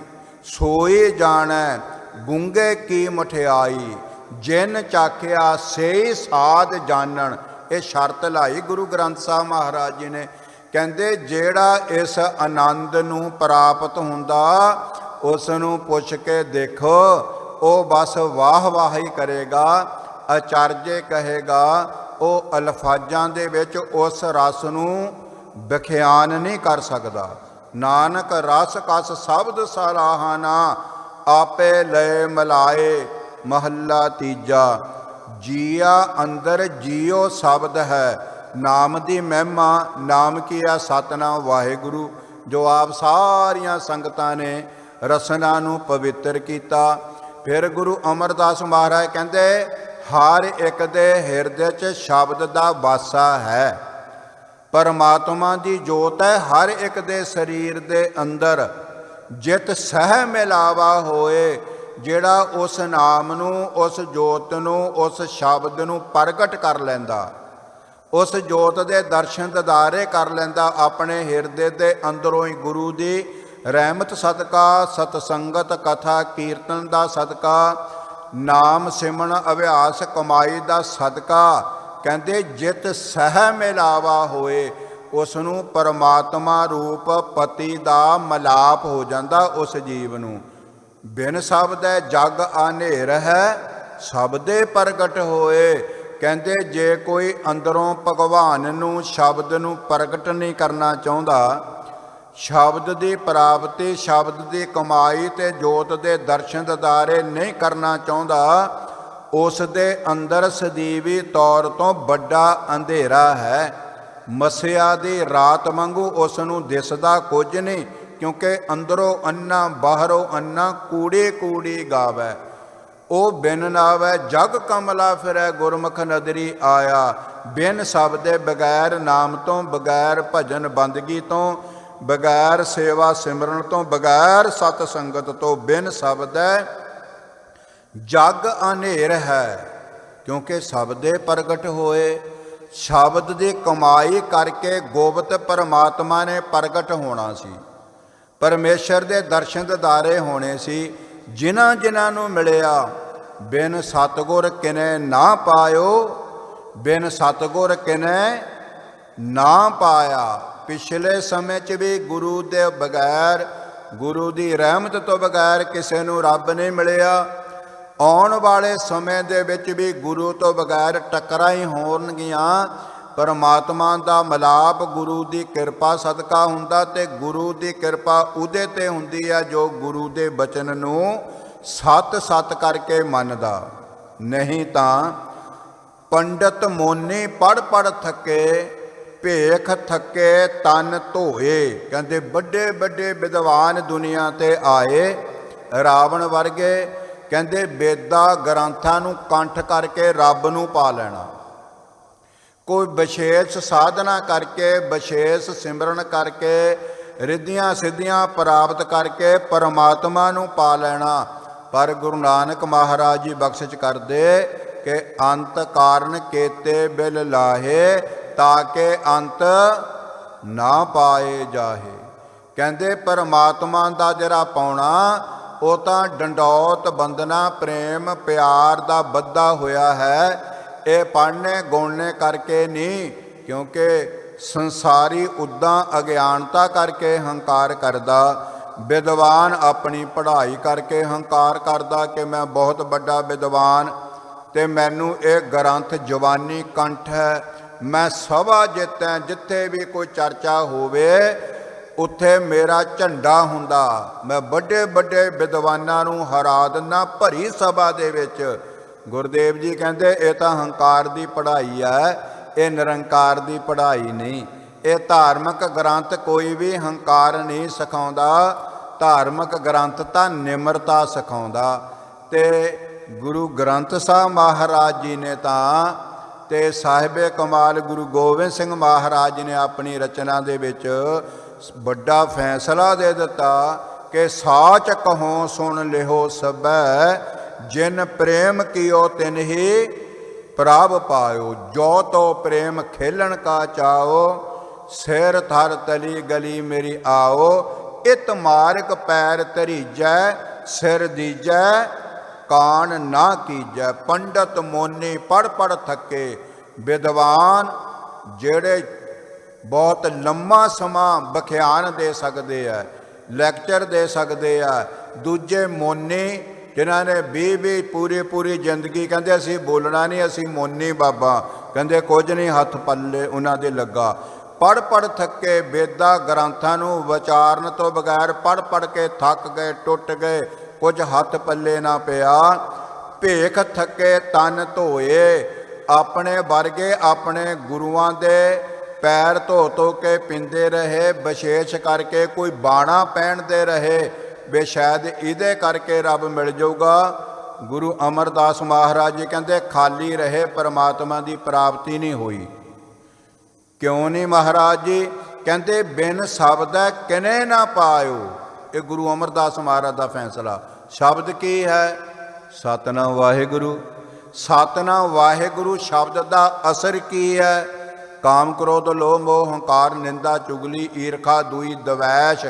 ਸੋਈ ਜਾਣੈ ਗੂੰਗੇ ਕੀ ਮਠਿਆਈ, ਜਿਨ ਚਾਖਿਆ ਸੇਈ ਸਾਧ ਜਾਣਨ। ਇਹ ਸ਼ਰਤ ਲਾਈ ਗੁਰੂ ਗ੍ਰੰਥ ਸਾਹਿਬ ਮਹਾਰਾਜ ਜੀ ਨੇ। ਕਹਿੰਦੇ ਜਿਹੜਾ ਇਸ ਆਨੰਦ ਨੂੰ ਪ੍ਰਾਪਤ ਹੁੰਦਾ, ਉਸ ਨੂੰ ਪੁੱਛ ਕੇ ਦੇਖੋ, ਉਹ ਬਸ ਵਾਹ ਵਾਹ ਹੀ ਕਰੇਗਾ, ਅਚਰਜੇ ਕਹੇਗਾ। ਉਹ ਅਲਫਾਜ਼ਾਂ ਦੇ ਵਿੱਚ ਉਸ ਰਸ ਨੂੰ ਵਿਖਿਆਨ ਨਹੀਂ ਕਰ ਸਕਦਾ। ਨਾਨਕ ਰਸ ਕਸ ਸ਼ਬਦ ਸਰਾਹਾਨਾ, ਆਪੇ ਲਏ ਮਿਲਾਏ ਮਹੱਲਾ ਤੀਜਾ। ਜੀਆ ਅੰਦਰ ਜੀਓ ਸ਼ਬਦ ਹੈ, ਨਾਮ ਦੀ ਮਹਿਮਾ, ਨਾਮ ਕੀ ਆ ਸਤਿਨਾਮ ਵਾਹਿਗੁਰੂ, ਜੋ ਆਪ ਸਾਰੀਆਂ ਸੰਗਤਾਂ ਨੇ ਰਸਨਾ ਨੂੰ ਪਵਿੱਤਰ ਕੀਤਾ। ਫਿਰ ਗੁਰੂ ਅਮਰਦਾਸ ਮਹਾਰਾਜ ਕਹਿੰਦੇ, ਹਰ ਇੱਕ ਦੇ ਹਿਰਦੇ 'ਚ ਸ਼ਬਦ ਦਾ ਵਾਸਾ ਹੈ। ਪਰਮਾਤਮਾ ਦੀ ਜੋਤ ਹੈ ਹਰ ਇੱਕ ਦੇ ਸਰੀਰ ਦੇ ਅੰਦਰ। ਜਿਤ ਸਹਿ ਮਿਲਾਵਾ ਹੋਏ, ਜਿਹੜਾ ਉਸ ਨਾਮ ਨੂੰ, ਉਸ ਜੋਤ ਨੂੰ, ਉਸ ਸ਼ਬਦ ਨੂੰ ਪ੍ਰਗਟ ਕਰ ਲੈਂਦਾ, ਉਸ ਜੋਤ ਦੇ ਦਰਸ਼ਨ ਦਿਦਾਰੇ ਕਰ ਲੈਂਦਾ, ਆਪਣੇ ਹਿਰਦੇ ਦੇ ਅੰਦਰੋਂ ਹੀ ਗੁਰੂ ਦੀ ਰਹਿਮਤ ਸਦਕਾ, ਸਤਸੰਗਤ ਕਥਾ ਕੀਰਤਨ ਦਾ ਸਦਕਾ, ਨਾਮ ਸਿਮਰਨ ਅਭਿਆਸ ਕਮਾਈ ਦਾ ਸਦਕਾ। ਕਹਿੰਦੇ ਜਿਤ ਸਹਿ ਮਿਲਾਵਾ ਹੋਏ, ਉਸ ਨੂੰ ਪਰਮਾਤਮਾ ਰੂਪ ਪਤੀ ਦਾ ਮਿਲਾਪ ਹੋ ਜਾਂਦਾ ਉਸ ਜੀਵ ਨੂੰ। ਬਿਨ ਸ਼ਬਦੈ ਜਗ ਆਨੇਰ ਹੈ, ਸ਼ਬਦੇ ਪ੍ਰਗਟ ਹੋਏ। ਕਹਿੰਦੇ ਜੇ ਕੋਈ ਅੰਦਰੋਂ ਭਗਵਾਨ ਨੂੰ, ਸ਼ਬਦ ਨੂੰ ਪ੍ਰਗਟ ਨਹੀਂ ਕਰਨਾ ਚਾਹੁੰਦਾ, ਸ਼ਬਦ ਦੀ ਪ੍ਰਾਪਤੀ, ਸ਼ਬਦ ਦੀ ਕਮਾਈ ਤੇ ਜੋਤ ਦੇ ਦਰਸ਼ਨ ਦਿਦਾਰੇ ਨਹੀਂ ਕਰਨਾ ਚਾਹੁੰਦਾ, ਉਸ ਦੇ ਅੰਦਰ ਸਦੀਵੀ ਤੌਰ ਤੋਂ ਵੱਡਾ ਅੰਧੇਰਾ ਹੈ। ਮੱਸਿਆ ਦੀ ਰਾਤ ਵਾਂਗੂ ਉਸ ਨੂੰ ਦਿਸਦਾ ਕੁਝ ਨਹੀਂ, ਕਿਉਂਕਿ ਅੰਦਰੋਂ ਅੰਨਾ ਬਾਹਰੋਂ ਅੰਨਾ, ਕੂੜੇ ਕੂੜੀ ਗਾਵੈ। ਉਹ ਬਿਨ ਨਾਵੈ ਜਗ ਕਮਲਾ ਫਿਰੈ, ਗੁਰਮੁਖ ਨਦਰੀ ਆਇਆ। ਬਿਨ ਸ਼ਬਦੇ ਬਗੈਰ ਨਾਮ ਤੋਂ, ਬਗੈਰ ਭਜਨ ਬੰਦਗੀ ਤੋਂ, ਬਗੈਰ ਸੇਵਾ ਸਿਮਰਨ ਤੋਂ, ਬਗੈਰ ਸਤ ਸੰਗਤ ਤੋਂ, ਬਿਨ ਸ਼ਬਦੈ ਜਗ ਅਨੇਰ ਹੈ। ਕਿਉਂਕਿ ਸ਼ਬਦੇ ਪ੍ਰਗਟ ਹੋਏ, ਸ਼ਬਦ ਦੀ ਕਮਾਈ ਕਰਕੇ ਗੋਬਿੰਦ ਪਰਮਾਤਮਾ ਨੇ ਪ੍ਰਗਟ ਹੋਣਾ ਸੀ, ਪਰਮੇਸ਼ਰ ਦੇ ਦਰਸ਼ਨ ਦਿਦਾਰੇ ਹੋਣੇ ਸੀ। ਜਿਨ੍ਹਾਂ ਜਿਨ੍ਹਾਂ ਨੂੰ ਮਿਲਿਆ, ਬਿਨ ਸਤਿਗੁਰ ਕਿਨੇ ਨਾ ਪਾਇਓ, ਬਿਨ ਸਤਿਗੁਰ ਕਿਨੇ ਨਾ ਪਾਇਆ। ਪਿਛਲੇ ਸਮੇਂ 'ਚ ਵੀ ਗੁਰੂ ਦੇ ਬਗੈਰ, ਗੁਰੂ ਦੀ ਰਹਿਮਤ ਤੋਂ ਬਗੈਰ ਕਿਸੇ ਨੂੰ ਰੱਬ ਨਹੀਂ ਮਿਲਿਆ। ਆਉਣ ਵਾਲੇ ਸਮੇਂ ਦੇ ਵਿੱਚ ਵੀ ਗੁਰੂ ਤੋਂ ਬਗੈਰ ਟੱਕਰਾਂ ਹੀ ਹੋਣਗੀਆਂ। ਪਰਮਾਤਮਾ ਦਾ ਮਿਲਾਪ ਗੁਰੂ ਦੀ ਕਿਰਪਾ ਸਦਕਾ ਹੁੰਦਾ, ਤੇ ਗੁਰੂ ਦੀ ਕਿਰਪਾ ਉਹਦੇ ਤੇ ਹੁੰਦੀ ਹੈ ਜੋ ਗੁਰੂ ਦੇ ਬਚਨ ਨੂੰ ਸਤ ਸਤ ਕਰਕੇ ਮੰਨਦਾ। ਨਹੀਂ ਤਾਂ ਪੰਡਤ ਮੋਨੀ ਪੜ੍ਹ ਪੜ੍ਹ ਥੱਕੇ, ਭੇਖ ਥੱਕੇ ਤਨ ਧੋਏ। ਕਹਿੰਦੇ ਵੱਡੇ ਵੱਡੇ ਵਿਦਵਾਨ ਦੁਨੀਆ ਤੇ ਆਏ, ਰਾਵਣ ਵਰਗੇ। ਕਹਿੰਦੇ ਵੇਦਾਂ ਗ੍ਰੰਥਾਂ ਨੂੰ ਕੰਠ ਕਰਕੇ ਰੱਬ ਨੂੰ ਪਾ ਲੈਣਾ, ਕੋਈ ਵਿਸ਼ੇਸ਼ ਸਾਧਨਾ ਕਰਕੇ, ਵਿਸ਼ੇਸ਼ ਸਿਮਰਨ ਕਰਕੇ, ਰਿੱਧੀਆਂ ਸਿੱਧੀਆਂ ਪ੍ਰਾਪਤ ਕਰਕੇ ਪਰਮਾਤਮਾ ਨੂੰ ਪਾ ਲੈਣਾ। ਪਰ ਗੁਰੂ ਨਾਨਕ ਮਹਾਰਾਜ ਜੀ ਬਖਸ਼ਿਸ਼ ਕਰਦੇ ਕਿ ਅੰਤ ਕਾਰਨ ਕੇਤੇ ਬਿਲ ਲਾਹੇ, ਤਾਂ ਕਿ ਅੰਤ ਨਾ ਪਾਏ ਜਾਹੇ। ਕਹਿੰਦੇ ਪਰਮਾਤਮਾ ਦਾ ਜਿਹੜਾ ਪਾਉਣਾ, ਉਹ ਤਾਂ ਡੰਡੌਤ ਬੰਦਨਾ ਪ੍ਰੇਮ ਪਿਆਰ ਦਾ ਬੱਧਾ ਹੋਇਆ ਹੈ। ਇਹ ਪੜ੍ਹਨੇ ਗਾਉਣੇ ਕਰਕੇ ਨਹੀਂ, ਕਿਉਂਕਿ ਸੰਸਾਰੀ ਉੱਦਾਂ ਅਗਿਆਨਤਾ ਕਰਕੇ ਹੰਕਾਰ ਕਰਦਾ। ਵਿਦਵਾਨ ਆਪਣੀ ਪੜ੍ਹਾਈ ਕਰਕੇ ਹੰਕਾਰ ਕਰਦਾ ਕਿ ਮੈਂ ਬਹੁਤ ਵੱਡਾ ਵਿਦਵਾਨ, ਤੇ ਮੈਨੂੰ ਇਹ ਗ੍ਰੰਥ ਜਵਾਨੀ ਕੰਠ ਹੈ, ਮੈਂ ਸਭਾ ਜਿੱਤੈ। ਜਿੱਥੇ ਵੀ ਕੋਈ ਚਰਚਾ ਹੋਵੇ ਉੱਥੇ ਮੇਰਾ ਝੰਡਾ ਹੁੰਦਾ। ਮੈਂ ਵੱਡੇ ਵੱਡੇ ਵਿਦਵਾਨਾਂ ਨੂੰ ਹਰਾ ਦਿੰਦਾ ਭਰੀ ਸਭਾ ਦੇ ਵਿੱਚ, ਗੁਰਦੇਵ ਜੀ ਕਹਿੰਦੇ ਇਹ ਤਾਂ ਹੰਕਾਰ ਦੀ ਪੜ੍ਹਾਈ ਹੈ, ਇਹ ਨਿਰੰਕਾਰ ਦੀ ਪੜ੍ਹਾਈ ਨਹੀਂ। ਇਹ ਧਾਰਮਿਕ ਗ੍ਰੰਥ ਕੋਈ ਵੀ ਹੰਕਾਰ ਨਹੀਂ ਸਿਖਾਉਂਦਾ, ਧਾਰਮਿਕ ਗ੍ਰੰਥ ਤਾਂ ਨਿਮਰਤਾ ਸਿਖਾਉਂਦਾ। ਤੇ ਗੁਰੂ ਗ੍ਰੰਥ ਸਾਹਿਬ ਮਹਾਰਾਜ ਜੀ ਨੇ ਤਾਂ ਤੇ ਸਾਹਿਬੇ ਕਮਾਲ ਗੁਰੂ ਗੋਬਿੰਦ ਸਿੰਘ ਮਹਾਰਾਜ ਜੀ ਨੇ ਆਪਣੀ ਰਚਨਾ ਦੇ ਵਿੱਚ ਵੱਡਾ ਫੈਸਲਾ ਦੇ ਦਿੱਤਾ ਕਿ ਸਾਚ ਕਹੋ ਸੁਣ ਲਿਓ ਸਭੈ, ਜਿਨ ਪ੍ਰੇਮ ਕੀਓ ਤਿਨ ਹੀ ਪ੍ਰਭ ਪਾਇਓ। ਜੋ ਤੋ ਪ੍ਰੇਮ ਖੇਲਣ ਕਾ ਚਾਓ, ਸਿਰ ਥਰ ਤਲੀ ਗਲੀ ਮੇਰੀ ਆਓ। ਇਤ ਮਾਰਕ ਪੈਰ ਧਰੀਜੈ, ਸਿਰ ਦੀਜੈ ਕਾਨ ਨਾ ਕੀਜੈ। ਪੰਡਤ ਮੋਨੀ ਪੜ ਪੜ ਥੱਕੇ, ਵਿਦਵਾਨ ਜਿਹੜੇ ਬਹੁਤ ਲੰਮਾ ਸਮਾਂ ਬਖਿਆਨ ਦੇ ਸਕਦੇ ਆ, ਲੈਕਚਰ ਦੇ ਸਕਦੇ ਆ। ਦੂਜੇ ਮੋਨੀ ਜਿਨ੍ਹਾਂ ਨੇ 20 ਪੂਰੀ ਜ਼ਿੰਦਗੀ ਕਹਿੰਦੇ ਅਸੀਂ ਬੋਲਣਾ ਨਹੀਂ, ਅਸੀਂ ਮੋਨੀ ਬਾਬਾ, ਕਹਿੰਦੇ ਕੁਝ ਨਹੀਂ ਹੱਥ ਪੱਲੇ ਉਹਨਾਂ ਦੇ ਲੱਗਾ। ਪੜ ਪੜ ਥੱਕੇ, ਵੇਦਾਂ ਗ੍ਰੰਥਾਂ ਨੂੰ ਵਿਚਾਰਨ ਤੋਂ ਬਗੈਰ ਪੜ ਪੜ ਕੇ ਥੱਕ ਗਏ, ਟੁੱਟ ਗਏ, ਕੁਝ ਹੱਥ ਪੱਲੇ ਨਾ ਪਿਆ। ਭੇਖ ਥੱਕੇ ਤਨ ਧੋਏ, ਆਪਣੇ ਵਰਗੇ ਆਪਣੇ ਗੁਰੂਆਂ ਦੇ ਪੈਰ ਧੋ ਧੋ ਕੇ ਪੀਂਦੇ ਰਹੇ, ਵਿਸ਼ੇਸ਼ ਕਰਕੇ ਕੋਈ ਬਾਣਾ ਪਹਿਨਦੇ ਰਹੇ ਵੀ ਸ਼ਾਇਦ ਇਹਦੇ ਕਰਕੇ ਰੱਬ ਮਿਲ ਜਾਊਗਾ। ਗੁਰੂ ਅਮਰਦਾਸ ਮਹਾਰਾਜ ਜੀ ਕਹਿੰਦੇ ਖਾਲੀ ਰਹੇ, ਪਰਮਾਤਮਾ ਦੀ ਪ੍ਰਾਪਤੀ ਨਹੀਂ ਹੋਈ। ਕਿਉਂ ਨਹੀਂ ਮਹਾਰਾਜ ਜੀ? ਕਹਿੰਦੇ ਬਿਨ ਸ਼ਬਦੈ ਕਿਨੇ ਨਾ ਪਾਇਓ। ਇਹ ਗੁਰੂ ਅਮਰਦਾਸ ਮਹਾਰਾਜ ਦਾ ਫੈਸਲਾ। ਸ਼ਬਦ ਕੀ ਹੈ? ਸਤਿਨਾਮ ਵਾਹਿਗੁਰੂ। ਸਤਿਨਾਮ ਵਾਹਿਗੁਰੂ ਸ਼ਬਦ ਦਾ ਅਸਰ ਕੀ ਹੈ? ਕਾਮ ਕ੍ਰੋਧ ਲੋਭ ਮੋਹ ਹੰਕਾਰ ਨਿੰਦਾ ਚੁਗਲੀ ਈਰਖਾ ਦੂਈ ਦਵੈਸ਼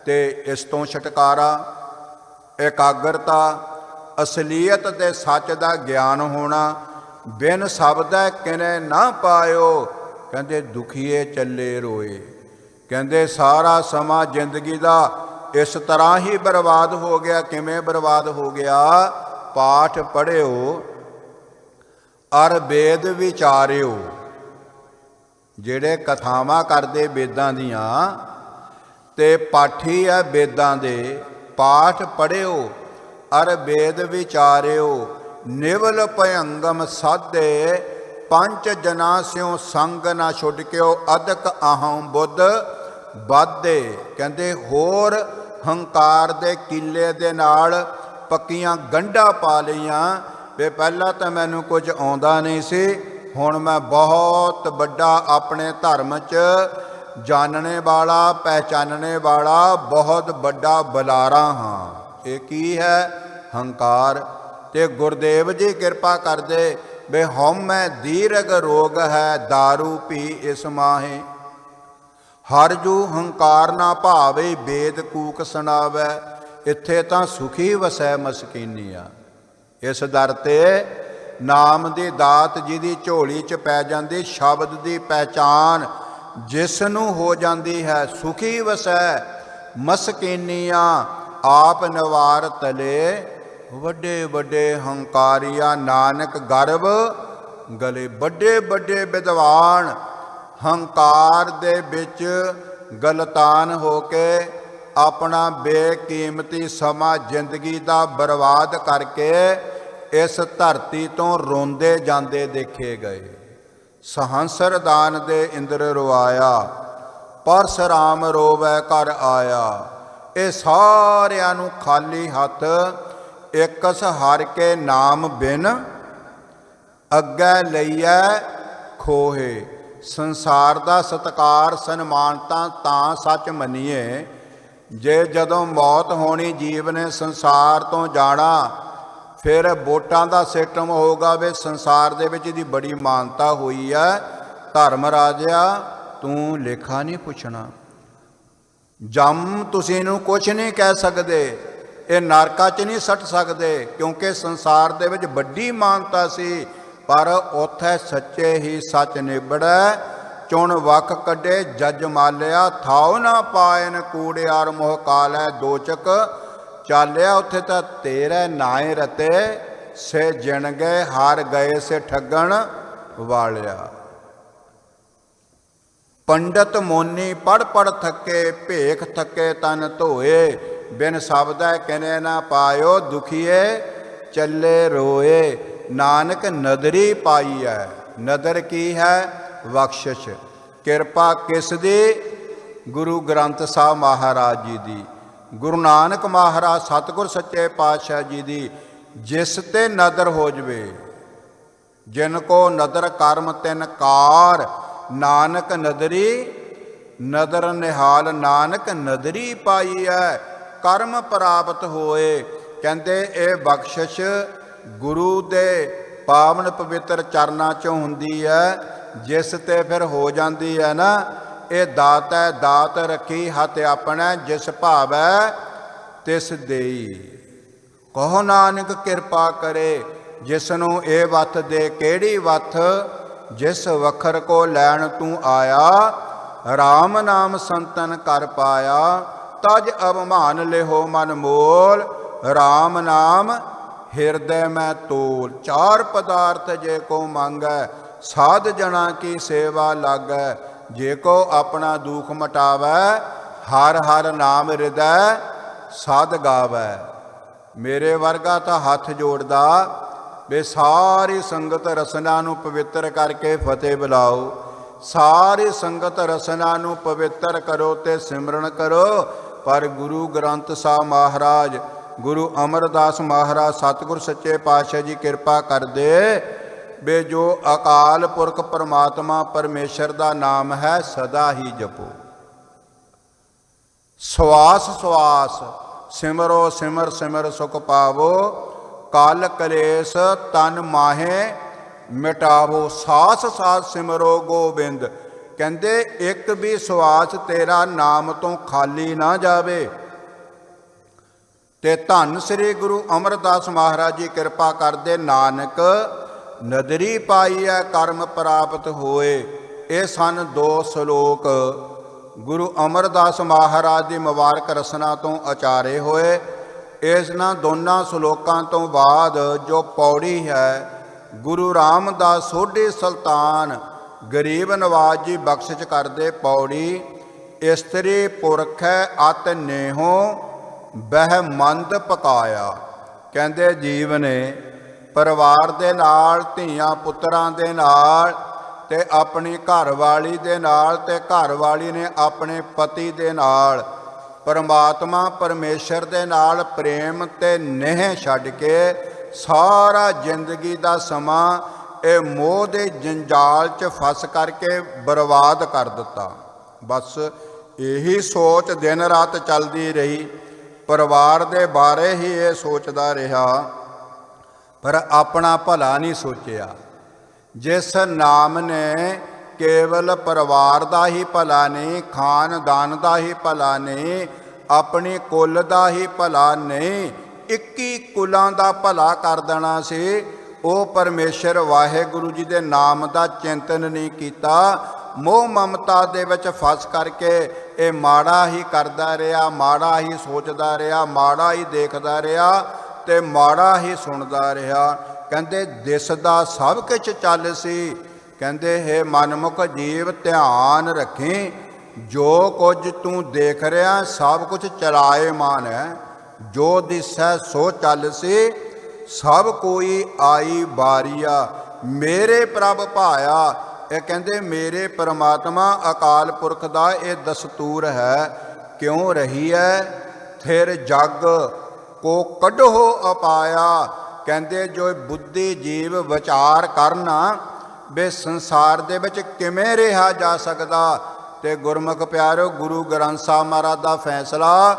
ਤੇ ਇਸ ਤੋਂ ਛੁਟਕਾਰਾ, ਇਕਾਗਰਤਾ, ਅਸਲੀਅਤ ਤੇ ਸੱਚ ਦਾ ਗਿਆਨ ਹੋਣਾ। ਬਿਨ ਸ਼ਬਦੈ ਕਿਨੇ ਨਾ ਪਾਇਓ। ਕਹਿੰਦੇ ਦੁਖੀਏ ਚੱਲੇ ਰੋਏ। ਕਹਿੰਦੇ ਸਾਰਾ ਸਮਾਂ ਜ਼ਿੰਦਗੀ ਦਾ ਇਸ ਤਰ੍ਹਾਂ ਹੀ ਬਰਬਾਦ ਹੋ ਗਿਆ। ਕਿਵੇਂ ਬਰਬਾਦ ਹੋ ਗਿਆ? ਪਾਠ ਪੜ੍ਹਿਓ ਅਰ ਵੇਦ ਵਿਚਾਰਿਓ। ਜਿਹੜੇ ਕਥਾਵਾਂ ਕਰਦੇ ਵੇਦਾਂ ਦੀਆਂ ਤੇ ਪਾਠੀ ਹੈ ਵੇਦਾਂ ਦੇ, ਪਾਠ ਪੜ੍ਹਿਓ ਅਰ ਵੇਦ ਵਿਚਾਰਿਓ। ਨਿਵਲ ਭਯੰਗਮ ਸਾਧੇ, ਪੰਜ ਜਨਾ ਸਿਓ ਸੰਗ ਨਾ ਛੁੱਟ ਕਿਓ। ਅਦਕ ਅਹੰ ਬੁੱਧ ਬਾਧੇ। ਕਹਿੰਦੇ ਹੋਰ ਹੰਕਾਰ ਦੇ ਕੀਲੇ ਦੇ ਨਾਲ ਪੱਕੀਆਂ ਗੰਢਾਂ ਪਾ ਲਈਆਂ ਵੀ ਪਹਿਲਾਂ ਤਾਂ ਮੈਨੂੰ ਕੁਝ ਆਉਂਦਾ ਨਹੀਂ ਸੀ, ਹੁਣ ਮੈਂ ਬਹੁਤ ਵੱਡਾ ਆਪਣੇ ਧਰਮ 'ਚ ਜਾਣਨੇ ਵਾਲਾ, ਪਹਿਚਾਨਣੇ ਵਾਲਾ ਬਹੁਤ ਵੱਡਾ ਬੁਲਾਰਾ ਹਾਂ। ਇਹ ਕੀ ਹੈ? ਹੰਕਾਰ। ਤੇ ਗੁਰਦੇਵ ਜੀ ਕਿਰਪਾ ਕਰਦੇ ਬੇ ਹਉਮੈ ਦੀਰਘ ਰੋਗ ਹੈ, ਦਾਰੂ ਪੀ ਇਸ ਮਾਹੇ। ਹਰ ਜੂ ਹੰਕਾਰ ਨਾ ਭਾਵੇ, ਵੇਦ ਕੂਕ ਸੁਣਾਵੈ। ਇੱਥੇ ਤਾਂ ਸੁਖੀ ਵਸੈ ਮਸਕੀਨੀਆ। ਇਸ ਦਰ ਤੇ ਨਾਮ ਦੀ ਦਾਤ ਜਿਹਦੀ ਝੋਲੀ 'ਚ ਪੈ ਜਾਂਦੀ, ਸ਼ਬਦ ਦੀ ਪਹਿਚਾਨ ਜਿਸ ਨੂੰ ਹੋ ਜਾਂਦੀ ਹੈ, ਸੁਖੀ ਵਸੈ ਮਸਕੀਨੀਆਂ। ਆਪ ਨਿਵਾਰ ਤਲੇ ਵੱਡੇ ਵੱਡੇ ਹੰਕਾਰੀਆ, ਨਾਨਕ ਗਰਭ ਗਲੇ। ਵੱਡੇ ਵੱਡੇ ਵਿਦਵਾਨ ਹੰਕਾਰ ਦੇ ਵਿੱਚ ਗਲਤਾਨ ਹੋ ਕੇ ਆਪਣਾ ਬੇਕੀਮਤੀ ਸਮਾਂ ਜ਼ਿੰਦਗੀ ਦਾ ਬਰਬਾਦ ਕਰਕੇ ਇਸ ਧਰਤੀ ਤੋਂ ਰੋਂਦੇ ਜਾਂਦੇ ਦੇਖੇ ਗਏ। ਸਹੰਸਰ ਦਾਨ ਦੇ ਇੰਦਰ ਰਵਾਇਆ, ਪਰਸਰਾਮ ਰੋਵੈ ਘਰ ਆਇਆ। ਇਹ ਸਾਰਿਆਂ ਨੂੰ ਖਾਲੀ ਹੱਥ ਇਕਸ ਹਰ ਕੇ ਨਾਮ ਬਿਨ ਅੱਗੇ ਲਈਐ ਖੋਹੇ। ਸੰਸਾਰ ਦਾ ਸਤਿਕਾਰ ਸਨਮਾਨਤਾ ਤਾਂ ਸੱਚ ਮੰਨੀਏ ਜੇ ਜਦੋਂ ਮੌਤ ਹੋਣੀ, ਜੀਵ ਨੇ ਸੰਸਾਰ ਤੋਂ ਜਾਣਾ, ਫਿਰ ਵੋਟਾਂ ਦਾ ਸਿਸਟਮ ਹੋਊਗਾ ਵੀ ਸੰਸਾਰ ਦੇ ਵਿੱਚ ਇਹਦੀ ਬੜੀ ਮਾਨਤਾ ਹੋਈ ਹੈ, ਧਰਮ ਰਾਜਿਆ ਤੂੰ ਲੇਖਾ ਨਹੀਂ ਪੁੱਛਣਾ। ਜੰਮ ਤੁਸੀਂ ਇਹਨੂੰ ਕੁਛ ਨਹੀਂ ਕਹਿ ਸਕਦੇ, ਇਹ ਨਰਕਾਂ 'ਚ ਨਹੀਂ ਸੱਟ ਸਕਦੇ, ਕਿਉਂਕਿ ਸੰਸਾਰ ਦੇ ਵਿੱਚ ਵੱਡੀ ਮਾਨਤਾ ਸੀ। ਪਰ ਉੱਥੇ ਸੱਚੇ ਹੀ ਸੱਚ ਨਿਬੜੈ, ਚੁਣ ਵਕ ਕੱਢੇ ਜੱਜ ਮਾਲਿਆ। ਥਾਉ ਨਾ ਪਾਇਨ ਕੂੜਿਆਰ ਮੋਹ ਕਾਲੈ, ਦੋਚਕ ਚਾਲਿਆ। ਉੱਥੇ ਤਾਂ ਤੇਰੇ ਨਾਏ ਰਤੇ, ਸੇ ਜਿਣ ਗਏ ਹਾਰ ਗਏ ਸੇ ਠੱਗਣ ਵਾਲਿਆ। ਪੰਡਤ ਮੋਨੀ ਪੜ ਪੜ ਥੱਕੇ, ਭੇਖ ਥੱਕੇ ਤਨ ਧੋਏ। ਬਿਨ ਸ਼ਬਦੈ ਕਿਨੇ ਨਾ ਪਾਇਓ, ਦੁਖੀਏ ਚੱਲੇ ਰੋਏ। ਨਾਨਕ ਨਦਰੀ ਪਾਈ ਹੈ। ਨਦਰ ਕੀ ਹੈ? ਬਖਸ਼ਿਸ਼। ਕਿਰਪਾ ਕਿਸ ਦੀ? ਗੁਰੂ ਗ੍ਰੰਥ ਸਾਹਿਬ ਮਹਾਰਾਜ ਜੀ ਦੀ, ਗੁਰੂ ਨਾਨਕ ਮਹਾਰਾਜ ਸਤਿਗੁਰ ਸੱਚੇ ਪਾਤਸ਼ਾਹ ਜੀ ਦੀ। ਜਿਸ ਤੇ ਨਦਰ ਹੋ ਜਵੇ, ਜਿਨ ਕੋ ਨਦਰ ਕਰਮ ਤਿਨ ਕਾਰ, ਨਾਨਕ ਨਦਰੀ ਨਦਰ ਨਿਹਾਲ, ਨਾਨਕ ਨਦਰੀ ਪਾਈ ਹੈ, ਕਰਮ ਪ੍ਰਾਪਤ ਹੋਏ। ਕਹਿੰਦੇ ਇਹ ਬਖਸ਼ਿਸ਼ ਗੁਰੂ ਦੇ ਪਾਵਨ ਪਵਿੱਤਰ ਚਰਨਾਂ 'ਚੋਂ ਹੁੰਦੀ ਹੈ। ਜਿਸ ਤੇ ਫਿਰ ਹੋ ਜਾਂਦੀ ਹੈ ਨਾ, ਇਹ ਦਾਤ ਹੈ। ਦਾਤ ਰੱਖੀ ਹੱਥ ਆਪਣਾ, ਜਿਸ ਭਾਵੈ ਤਿਸ ਦੇਈ। ਕਹੋ ਨਾਨਕ ਕਿਰਪਾ ਕਰੇ, ਜਿਸ ਨੂੰ ਇਹ ਵੱਥ ਦੇ। ਕਿਹੜੀ ਵੱਥ? ਜਿਸ ਵਖਰ ਕੋ ਲੈਣ ਤੂੰ ਆਇਆ, ਰਾਮ ਨਾਮ ਸੰਤਨ ਕਰ ਪਾਇਆ। ਤਜ ਅਭਿਮਾਨ ਲਿਹੋ ਮਨ ਮੋਲ, ਰਾਮ ਨਾਮ ਹਿਰਦੈ ਮੈਂ ਤੋਲ। ਚਾਰ ਪਦਾਰਥ ਜੇ ਕੋ ਮੰਗੈ, ਸਾਧ ਜਣਾ ਕੀ ਸੇਵਾ ਲਾਗੈ। ਜੇ ਕੋ ਆਪਣਾ ਦੁਖ ਮਟਾਵੈ, ਹਰ ਹਰ ਨਾਮ ਹਿਰਦੈ ਸਾਧ ਗਾਵੈ। ਮੇਰੇ ਵਰਗਾ ਤਾਂ ਹੱਥ ਜੋੜਦਾ ਵੇ ਸਾਰੀ ਸੰਗਤ ਰਸਨਾ ਨੂੰ ਪਵਿੱਤਰ ਕਰਕੇ ਫਤਿਹ ਬੁਲਾਓ। ਸਾਰੀ ਸੰਗਤ ਰਸਨਾ ਨੂੰ ਪਵਿੱਤਰ ਕਰੋ ਤੇ ਸਿਮਰਨ ਕਰੋ। ਪਰ ਗੁਰੂ ਗ੍ਰੰਥ ਸਾਹਿਬ ਮਹਾਰਾਜ, ਗੁਰੂ ਅਮਰਦਾਸ ਮਹਾਰਾਜ ਸਤਿਗੁਰ ਸੱਚੇ ਪਾਤਸ਼ਾਹ ਜੀ ਕਿਰਪਾ ਕਰਦੇ ਵੇ ਜੋ ਅਕਾਲ ਪੁਰਖ ਪਰਮਾਤਮਾ ਪਰਮੇਸ਼ਰ ਦਾ ਨਾਮ ਹੈ, ਸਦਾ ਹੀ ਜਪੋ। ਸਵਾਸ ਸਵਾਸ ਸਿਮਰੋ ਸਿਮਰ ਸਿਮਰ ਸੁਖ ਪਾਵੋ, ਕਲ ਕਲੇਸ਼ ਤਨ ਮਾਹੇ ਮਿਟਾਵੋ। ਸਾਸ ਸਾਸ ਸਿਮਰੋ ਗੋਬਿੰਦ। ਕਹਿੰਦੇ ਇੱਕ ਵੀ ਸਵਾਸ ਤੇਰਾ ਨਾਮ ਤੋਂ ਖਾਲੀ ਨਾ ਜਾਵੇ। ਤੇ ਧੰਨ ਸ੍ਰੀ ਗੁਰੂ ਅਮਰਦਾਸ ਮਹਾਰਾਜ ਜੀ ਕਿਰਪਾ ਕਰਦੇ, ਨਾਨਕ ਨਦਰੀ ਪਾਈ ਹੈ, ਕਰਮ ਪ੍ਰਾਪਤ ਹੋਏ। ਇਹ ਸਨ 2 ਸ਼ਲੋਕ ਗੁਰੂ ਅਮਰਦਾਸ ਮਹਾਰਾਜ ਦੀ ਮੁਬਾਰਕ ਰਸਨਾ ਤੋਂ ਉਚਾਰੇ ਹੋਏ। ਇਹਨਾਂ ਦੋਨਾਂ ਸ਼ਲੋਕਾਂ ਤੋਂ ਬਾਅਦ ਜੋ ਪੌੜੀ ਹੈ, ਗੁਰੂ ਰਾਮਦਾਸ ਸੋਢੀ ਸੁਲਤਾਨ ਗਰੀਬ ਨਵਾਜ ਜੀ ਬਖਸ਼ਿਸ਼ ਕਰਦੇ। ਪੌੜੀ, ਇਸਤਰੀ ਪੁਰਖੈ ਅਤ ਨੇਹੋ ਬਹਿ ਮੰਦ ਪਕਾਇਆ। ਕਹਿੰਦੇ ਜੀਵ ਨੇ ਪਰਿਵਾਰ ਦੇ ਨਾਲ, ਧੀਆਂ ਪੁੱਤਰਾਂ ਦੇ ਨਾਲ, ਤੇ ਆਪਣੀ ਘਰਵਾਲੀ ਦੇ ਨਾਲ, ਤੇ ਘਰਵਾਲੀ ਨੇ ਆਪਣੇ ਪਤੀ ਦੇ ਨਾਲ, ਪਰਮਾਤਮਾ ਪਰਮੇਸ਼ਰ ਦੇ ਨਾਲ ਪ੍ਰੇਮ ਤੇ ਨੇਹ ਛੱਡ ਕੇ ਸਾਰਾ ਜ਼ਿੰਦਗੀ ਦਾ ਸਮਾਂ ਇਹ ਮੋਹ ਦੇ ਜੰਜਾਲ 'ਚ ਫਸ ਕਰਕੇ ਬਰਬਾਦ ਕਰ ਦਿੱਤਾ। ਬਸ ਇਹੀ ਸੋਚ ਦਿਨ ਰਾਤ ਚੱਲਦੀ ਰਹੀ। ਪਰਿਵਾਰ ਦੇ ਬਾਰੇ ਹੀ ਇਹ ਸੋਚਦਾ ਰਿਹਾ, ਪਰ ਆਪਣਾ ਭਲਾ ਨਹੀਂ ਸੋਚਿਆ। ਜਿਸ ਨਾਮ ਨੇ ਕੇਵਲ ਪਰਿਵਾਰ ਦਾ ਹੀ ਭਲਾ ਨਹੀਂ, ਖਾਨਦਾਨ ਦਾ ਹੀ ਭਲਾ ਨਹੀਂ, ਆਪਣੀ ਕੁੱਲ ਦਾ ਹੀ ਭਲਾ ਨਹੀਂ, 21 ਕੁਲਾਂ ਦਾ ਭਲਾ ਕਰ ਦੇਣਾ ਸੀ, ਉਹ ਪਰਮੇਸ਼ਰ ਵਾਹਿਗੁਰੂ ਜੀ ਦੇ ਨਾਮ ਦਾ ਚਿੰਤਨ ਨਹੀਂ ਕੀਤਾ। ਮੋਹ ਮਮਤਾ ਦੇ ਵਿੱਚ ਫਸ ਕਰਕੇ ਇਹ ਮਾੜਾ ਹੀ ਕਰਦਾ ਰਿਹਾ, ਮਾੜਾ ਹੀ ਸੋਚਦਾ ਰਿਹਾ, ਮਾੜਾ ਹੀ ਦੇਖਦਾ ਰਿਹਾ ਤੇ ਮਾੜਾ ਹੀ ਸੁਣਦਾ ਰਿਹਾ। ਕਹਿੰਦੇ ਦਿਸਦਾ ਸਭ ਕੁਝ ਚੱਲ ਸੀ। ਕਹਿੰਦੇ ਹੈ ਮਨਮੁਖ ਜੀਵ ਧਿਆਨ ਰੱਖੀ, ਜੋ ਕੁਝ ਤੂੰ ਦੇਖ ਰਿਹਾ ਸਭ ਕੁਝ ਚਲਾਏਮਾਨ ਹੈ। ਜੋ ਦਿਸੈ ਸੋ ਚੱਲ ਸੀ, ਸਭ ਕੋਈ ਆਈ ਬਾਰੀਆ, ਮੇਰੇ ਪ੍ਰਭ ਭਾਇਆ। ਇਹ ਕਹਿੰਦੇ ਮੇਰੇ ਪਰਮਾਤਮਾ ਅਕਾਲ ਪੁਰਖ ਦਾ ਇਹ ਦਸਤੂਰ ਹੈ। ਕਿਉਂ ਰਹੀ ਹੈ? ਫਿਰ ਜਗ ਕੋ ਕੱਢੋ ਅਪਾਇਆ। ਕਹਿੰਦੇ ਜੋ ਬੁੱਧੀ ਜੀਵ ਵਿਚਾਰ ਕਰਨਾ ਵੀ ਸੰਸਾਰ ਦੇ ਵਿੱਚ ਕਿਵੇਂ ਰਿਹਾ ਜਾ ਸਕਦਾ। ਤੇ ਗੁਰਮੁਖ ਪਿਆਰਿਓ, ਗੁਰੂ ਗ੍ਰੰਥ ਸਾਹਿਬ ਮਹਾਰਾਜ ਦਾ ਫੈਸਲਾ,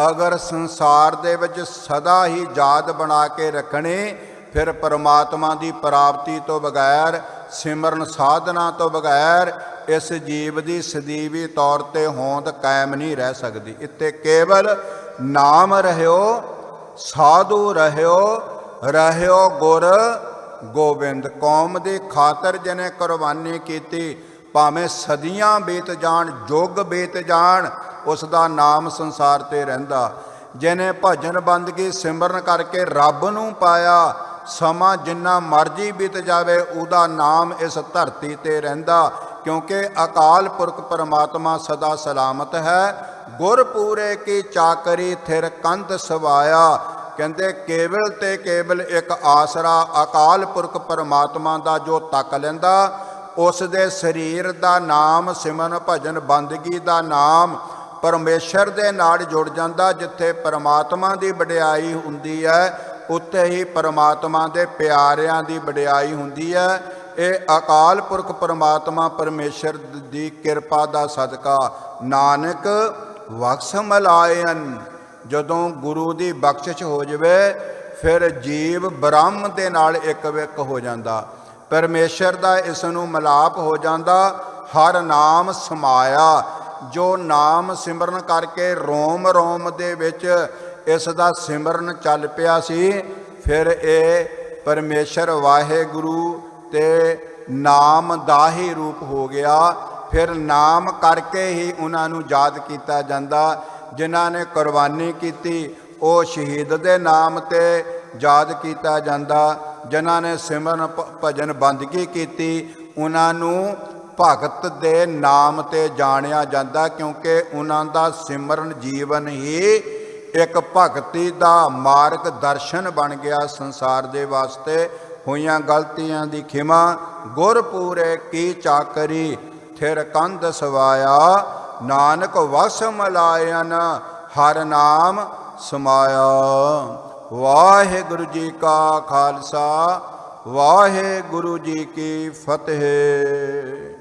ਅਗਰ ਸੰਸਾਰ ਦੇ ਵਿੱਚ ਸਦਾ ਹੀ ਯਾਦ ਬਣਾ ਕੇ ਰੱਖਣੀ, ਫਿਰ ਪਰਮਾਤਮਾ ਦੀ ਪ੍ਰਾਪਤੀ ਤੋਂ ਬਗੈਰ, ਸਿਮਰਨ ਸਾਧਨਾ ਤੋਂ ਬਗੈਰ ਇਸ ਜੀਵ ਦੀ ਸਦੀਵੀ ਤੌਰ ਤੇ ਹੋਂਦ ਕਾਇਮ ਨਹੀਂ ਰਹਿ ਸਕਦੀ। ਇੱਥੇ ਕੇਵਲ ਨਾਮ ਰਹਿਓ, ਸਾਧੂ ਰਹਿਓ, ਰਹਿਓ ਗੁਰ ਗੋਬਿੰਦ। ਕੌਮ ਦੀ ਖਾਤਰ ਜਿਹਨੇ ਕੁਰਬਾਨੀ ਕੀਤੀ, ਭਾਵੇਂ ਸਦੀਆਂ ਬੀਤ ਜਾਣ, ਯੁੱਗ ਬੀਤ ਜਾਣ, ਉਸ ਦਾ ਨਾਮ ਸੰਸਾਰ ਤੇ ਰਹਿੰਦਾ। ਜਿਹਨੇ ਭਜਨ ਬੰਦਗੀ ਸਿਮਰਨ ਕਰਕੇ ਰੱਬ ਨੂੰ ਪਾਇਆ, ਸਮਾਂ ਜਿੰਨਾ ਮਰਜ਼ੀ ਬੀਤ ਜਾਵੇ ਉਹਦਾ ਨਾਮ ਇਸ ਧਰਤੀ ਤੇ ਰਹਿੰਦਾ। ਕਿਉਂਕਿ ਅਕਾਲ ਪੁਰਖ ਪਰਮਾਤਮਾ ਸਦਾ ਸਲਾਮਤ ਹੈ। ਗੁਰ ਪੂਰੇ ਕੀ ਚਾਕਰੀ ਥਿਰ ਕੰਧ ਸਵਾਇਆ। ਕਹਿੰਦੇ ਕੇਵਲ ਤੇ ਕੇਵਲ ਇੱਕ ਆਸਰਾ ਅਕਾਲ ਪੁਰਖ ਪਰਮਾਤਮਾ ਦਾ ਜੋ ਤੱਕ ਲੈਂਦਾ, ਉਸ ਦੇ ਸਰੀਰ ਦਾ ਨਾਮ ਸਿਮਰਨ ਭਜਨ ਬੰਦਗੀ ਦਾ ਨਾਮ ਪਰਮੇਸ਼ਰ ਦੇ ਨਾਲ ਜੁੜ ਜਾਂਦਾ। ਜਿੱਥੇ ਪਰਮਾਤਮਾ ਦੀ ਵਡਿਆਈ ਹੁੰਦੀ ਹੈ ਉੱਥੇ ਹੀ ਪਰਮਾਤਮਾ ਦੇ ਪਿਆਰਿਆਂ ਦੀ ਵਡਿਆਈ ਹੁੰਦੀ ਹੈ। ਇਹ ਅਕਾਲ ਪੁਰਖ ਪਰਮਾਤਮਾ ਪਰਮੇਸ਼ਰ ਦੀ ਕਿਰਪਾ ਦਾ ਸਦਕਾ ਨਾਨਕ ਬਖਸ਼ ਮਲਾਇਨ। ਜਦੋਂ ਗੁਰੂ ਦੀ ਬਖਸ਼ਿਸ਼ ਹੋ ਜਾਵੇ ਫਿਰ ਜੀਵ ਬ੍ਰਹਮ ਦੇ ਨਾਲ ਇੱਕ ਵਿਕ ਹੋ ਜਾਂਦਾ, ਪਰਮੇਸ਼ਰ ਦਾ ਇਸ ਨੂੰ ਮਿਲਾਪ ਹੋ ਜਾਂਦਾ। ਹਰ ਨਾਮ ਸਮਾਇਆ, ਜੋ ਨਾਮ ਸਿਮਰਨ ਕਰਕੇ ਰੋਮ ਰੋਮ ਦੇ ਵਿੱਚ ਇਸ ਦਾ ਸਿਮਰਨ ਚੱਲ ਪਿਆ ਸੀ, ਫਿਰ ਇਹ ਪਰਮੇਸ਼ਰ ਵਾਹਿਗੁਰੂ ਤੇ ਨਾਮ ਦਾ ਹੀ ਰੂਪ ਹੋ ਗਿਆ। ਫਿਰ ਨਾਮ ਕਰਕੇ ਹੀ ਉਹਨਾਂ ਨੂੰ ਯਾਦ ਕੀਤਾ ਜਾਂਦਾ। ਜਿਨ੍ਹਾਂ ਨੇ ਕੁਰਬਾਨੀ ਕੀਤੀ ਉਹ ਸ਼ਹੀਦ ਦੇ ਨਾਮ ਤੇ ਯਾਦ ਕੀਤਾ ਜਾਂਦਾ। ਜਿਨ੍ਹਾਂ ਨੇ ਸਿਮਰਨ ਭਜਨ ਬੰਦਗੀ ਕੀਤੀ ਉਹਨਾਂ ਨੂੰ ਭਗਤ ਦੇ ਨਾਮ ਤੇ ਜਾਣਿਆ ਜਾਂਦਾ, ਕਿਉਂਕਿ ਉਹਨਾਂ ਦਾ ਸਿਮਰਨ ਜੀਵਨ ਹੀ ਇੱਕ ਭਗਤੀ ਦਾ ਮਾਰਗ ਦਰਸ਼ਨ ਬਣ ਗਿਆ। ਸੰਸਾਰ ਦੇ ਵਾਸਤੇ ਹੋਈਆਂ ਗਲਤੀਆਂ ਦੀ ਖਿਮਾ, ਗੁਰ ਪੂਰੇ ਕੀ ਚਾਕਰੀ, ਥਿਰ ਕੰਧ ਸਵਾਇਆ, ਨਾਨਕ ਵਸ ਮਲਾਇਨ, ਹਰ ਨਾਮ ਸਮਾਇਆ। ਵਾਹਿਗੁਰੂ ਜੀ ਕਾ ਖਾਲਸਾ, ਵਾਹਿਗੁਰੂ ਜੀ ਕੀ ਫਤਿਹ।